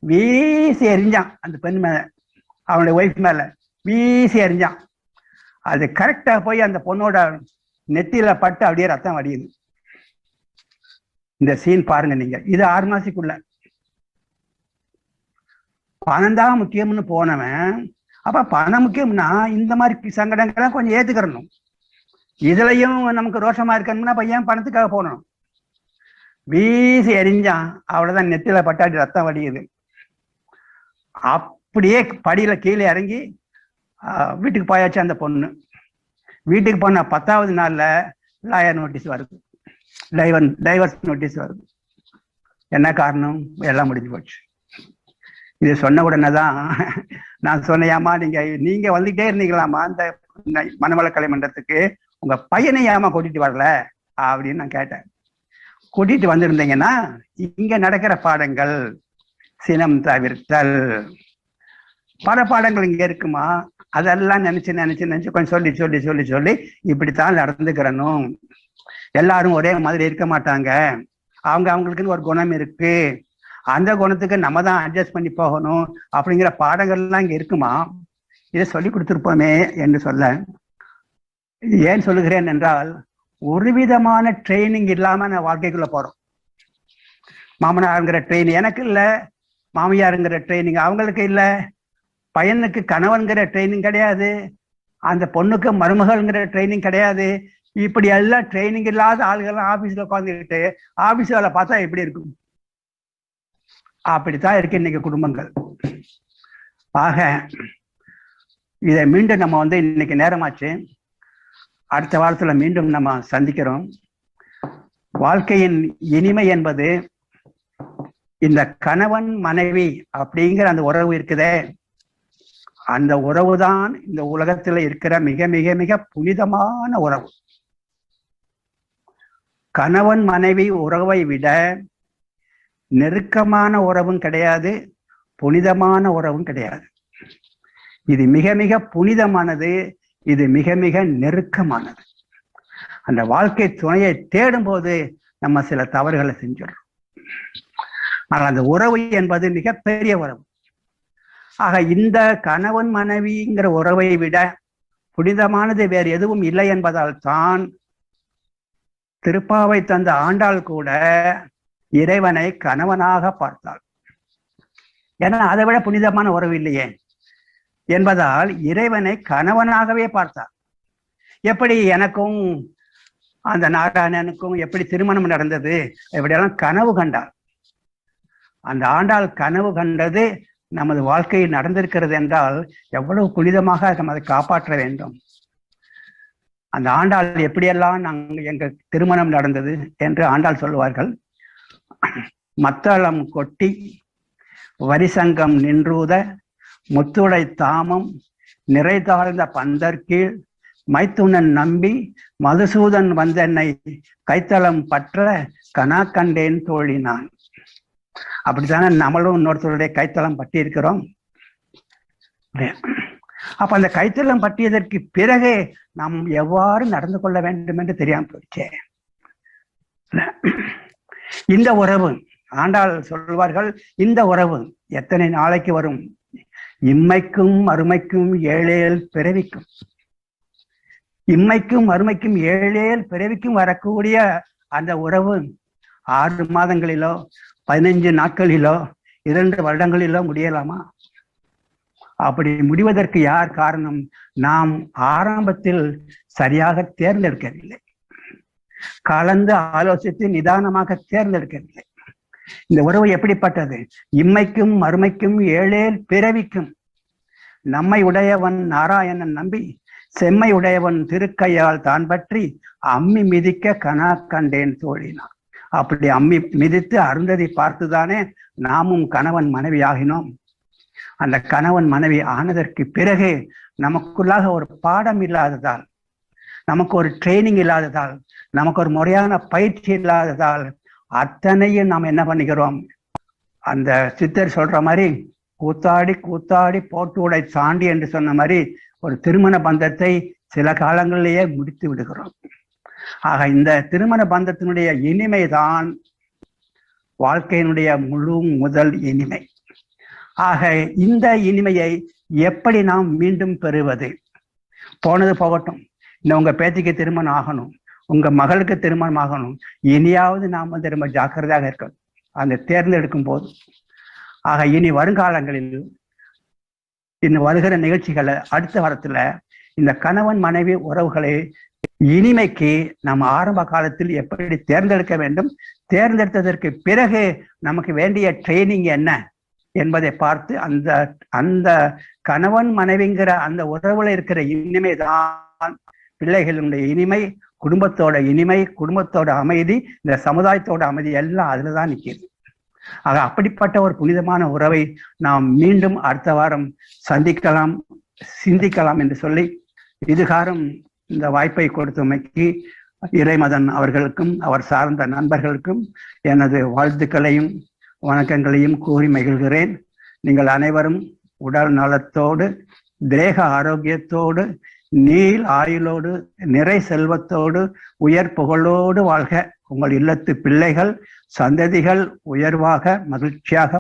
வீசி எறிஞ்சான் அந்த பெண் மேல, அவனுடைய ஒய்ஃப் மேல வீசி எறிஞ்சான். அது கரெக்டா போய் அந்த பொண்ணோட நெத்தியில பட்டு அப்படியே ரத்தம் வடியுது. இந்த சீன் பாருங்க நீங்க. இது 6 மாசத்துக்குள்ள. பணம் தான் முக்கியம்னு போனவன், அப்ப பணம் முக்கியம்னா இந்த மாதிரி சங்கடங்களை கொஞ்சம் ஏத்துக்கிறணும். இதுலயும் நமக்கு ரோஷமா இருக்கணும்னா பையன் பணத்துக்காக போகணும். வீசி எறிஞ்சான், அவ்வளவுதான், நெத்தியில பட்டாடி ரத்தம் வடியுது. அப்படியே படியில கீழே இறங்கி வீட்டுக்கு போயாச்சு அந்த பொண்ணு. வீட்டுக்கு போன 10வது நாள்ல லாயர் நோட்டீஸ் வருது, டைவர்ஸ் நோட்டீஸ் வருது. என்ன காரணம், எல்லாம் முடிஞ்சு போச்சு. இது சொன்ன உடனே தான் நான் சொன்னேன், நீங்க வந்துட்டே இருந்தீங்களாமா அந்த மனவளக்கலை மன்றத்துக்கு, உங்க பையனை ஏமா கூட்டிட்டு வரல அப்படின்னு நான் கேட்டேன். கூட்டிட்டு வந்திருந்தீங்கன்னா இங்க நடக்கிற பாடங்கள், சினம் தவிர்த்தல், பல பாடங்கள் இங்க இருக்குமா, அதெல்லாம் நினைச்சு கொஞ்சம் சொல்லி இப்படித்தான் நடந்துக்கிறணும். எல்லாரும் ஒரே மாதிரி இருக்க மாட்டாங்க, அவங்களுக்குன்னு ஒரு குணம் இருக்கு, அந்த குணத்துக்கு நம்ம தான் அட்ஜஸ்ட் பண்ணி போகணும் அப்படிங்கிற பாடங்கள்லாம் இங்க இருக்குமா, இதை சொல்லி கொடுத்துருப்போமே என்று சொல்ல. ஏன் சொல்லுகிறேன் என்றால், ஒரு விதமான ட்ரைனிங் இல்லாம நான் வாழ்க்கைக்குள்ள போறோம். மாமனாருங்கிற ட்ரைனிங் எனக்கு இல்லை, மாமியாருங்கிற ட்ரைனிங் அவங்களுக்கு இல்லை, பையனுக்கு கணவன்கிற ட்ரைனிங் கிடையாது, அந்த பொண்ணுக்கு மருமகள்ங்கிற ட்ரைனிங் கிடையாது. இப்படி எல்லாம் ட்ரைனிங் இல்லாத ஆளுகள்லாம் ஆபீஸ்ல உட்காந்துக்கிட்டு ஆபீஸ் வேலை பார்த்தா எப்படி இருக்கும்? அப்படித்தான் இருக்கு இன்னைக்கு குடும்பங்கள். ஆக இதை மீண்டும் நம்ம வந்து இன்னைக்கு நேரமாச்சு, அடுத்த வாரத்துல மீண்டும் நம்ம சந்திக்கிறோம். வாழ்க்கையின் இனிமை என்பது இந்த கணவன் மனைவி அப்படிங்கிற அந்த உறவு இருக்குதே, அந்த உறவு தான் இந்த உலகத்துல இருக்கிற மிக மிக மிக புனிதமான உறவு. கணவன் மனைவி உறவை விட நெருக்கமான உறவும் கிடையாது, புனிதமான உறவும் கிடையாது. இது மிக மிக புனிதமானது, இது மிக மிக நெருக்கமானது. அந்த வாழ்க்கை துணையை தேடும் போது நம்ம சில தவறுகளை செஞ்சிடறோம். ஆனால் அந்த உறவு என்பது மிகப்பெரிய உறவு. ஆக இந்த கணவன் மனைவிங்கிற உறவை விட புனிதமானது வேறு எதுவும் இல்லை என்பதால் தான் திருப்பாவை தந்த ஆண்டாள் கூட இறைவனை கணவனாக பார்த்தாள். ஏன்னா அதை விட புனிதமான உறவு இல்லையே என்பதால் இறைவனை கணவனாகவே பார்த்தார். எப்படி எனக்கும் அந்த நாராயணனுக்கும் எப்படி திருமணம் நடந்தது, எப்படியெல்லாம் கனவு கண்டார். அந்த ஆண்டாள் கனவு கண்டது நமது வாழ்க்கையில் நடந்திருக்கிறது என்றால் எவ்வளவு புனிதமாக நம்ம அதை காப்பாற்ற வேண்டும். அந்த ஆண்டாள் எப்படியெல்லாம் எங்க திருமணம் நடந்தது என்று ஆண்டாள் சொல்லுவார்கள். மத்தளம் கொட்டி வரிசங்கம் நின்றூத முத்துடை தாமம் நிறை தாழ்ந்த பந்தற்கீழ் மைத்துனன் நம்பி மதுசூதன் வந்தென்னை கைத்தளம் பற்ற கனா கண்டேன் தோழி நான். அப்படித்தானே நம்மளும் இன்னொருத்தருடைய கைத்தளம் பற்றி இருக்கிறோம். அப்ப அந்த கைத்தளம் பற்றியதற்கு பிறகே நாம் எவ்வாறு நடந்து கொள்ள வேண்டும் என்று தெரியாமல் போயிடுச்சே. இந்த உறவு ஆண்டாள் சொல்வார்கள், இந்த உறவு எத்தனை நாளைக்கு வரும்? இம்மைக்கும் அருமைக்கும் ஏழேல் பிறவிக்கும். இம்மைக்கும் அருமைக்கும் ஏழேல் பிறவிக்கும் வரக்கூடிய அந்த உறவு 6 மாதங்களிலோ 15 நாட்களிலோ 2 வருடங்களிலோ முடியலாமா? அப்படி முடிவதற்கு யார் காரணம்? நாம் ஆரம்பத்தில் சரியாக தேர்ந்தெடுக்கவில்லை, கலந்து ஆலோசித்து நிதானமாக தேர்ந்தெடுக்கவில்லை. இந்த உறவு எப்படிப்பட்டது? இம்மைக்கும் மறுமைக்கும் ஏழேல் பிறவிக்கும் நம்மை உடையவன் நாராயணன் நம்பி செம்மை உடையவன் திருக்கையால் தான் பற்றி அம்மி மிதிக்க கனா கண்டேன் தோழினான். அப்படி அம்மி மிதித்து அருந்ததி பார்த்துதானே நாமும் கணவன் மனைவி ஆகினோம். அந்த கணவன் மனைவி ஆனதற்கு பிறகு நமக்குள்ளாக ஒரு பாடம் இல்லாததால், நமக்கு ஒரு ட்ரைனிங் இல்லாததால், நமக்கு ஒரு முறையான பயிற்சி இல்லாததால் அத்தனையும் நாம் என்ன பண்ணிக்கிறோம்? அந்த சித்தர் சொல்ற மாதிரி கூத்தாடி கூத்தாடி போட்டு உடை சாண்டி என்று சொன்ன மாதிரி ஒரு திருமண பந்தத்தை சில காலங்களிலேயே முடித்து விடுகிறோம். ஆக இந்த திருமண பந்தத்தினுடைய இனிமைதான் வாழ்க்கையினுடைய முழு முதல் இனிமை. ஆக இந்த இனிமையை எப்படி நாம் மீண்டும் பெறுவது? போனது போகட்டும், இந்த உங்க பேத்திக்கு திருமணம் ஆகணும், உங்க மகளுக்கு திருமணம் ஆகணும், இனியாவது நாம் ரொம்ப ஜாக்கிரதையாக இருக்கணும் அந்த தேர்ந்தெடுக்கும் போது. ஆக இனி வருங்காலங்களில் இன்னும் வருகிற நிகழ்ச்சிகளை அடுத்த வாரத்துல இந்த கணவன் மனைவி உறவுகளை இனிமைக்கு நம்ம ஆரம்ப காலத்தில் எப்படி தேர்ந்தெடுக்க வேண்டும், தேர்ந்தெடுத்ததற்கு பிறகு நமக்கு வேண்டிய ட்ரைனிங் என்ன என்பதை பார்த்து அந்த அந்த கணவன் மனைவிங்கிற அந்த உறவுல இருக்கிற இனிமை தான் பிள்ளைகளுடைய இனிமை, குடும்பத்தோட இனிமை, குடும்பத்தோட அமைதி, இந்த சமுதாயத்தோட அமைதி எல்லாம் அதுலதான் நிற்கிது. ஆக அப்படிப்பட்ட ஒரு புனிதமான உறவை நாம் மீண்டும் அடுத்த வாரம் சந்திக்கலாம், சிந்திக்கலாம் என்று சொல்லி இதுகாரம் இந்த வாய்ப்பை கொடுத்தமைக்கு இறைமதன் அவர்களுக்கும் அவர் சார்ந்த நண்பர்களுக்கும் எனது வாழ்த்துக்களையும் வணக்கங்களையும் கூறி மகிழ்கிறேன். நீங்கள் அனைவரும் உடல் நலத்தோடு, தேக ஆரோக்கியத்தோடு, நீள் ஆயுளோடு, நிறை செல்வத்தோடு, உயர் புகழோடு வாழ்க. உங்கள் இல்லத்து பிள்ளைகள் சந்ததிகள் உயர்வாக மகிழ்ச்சியாக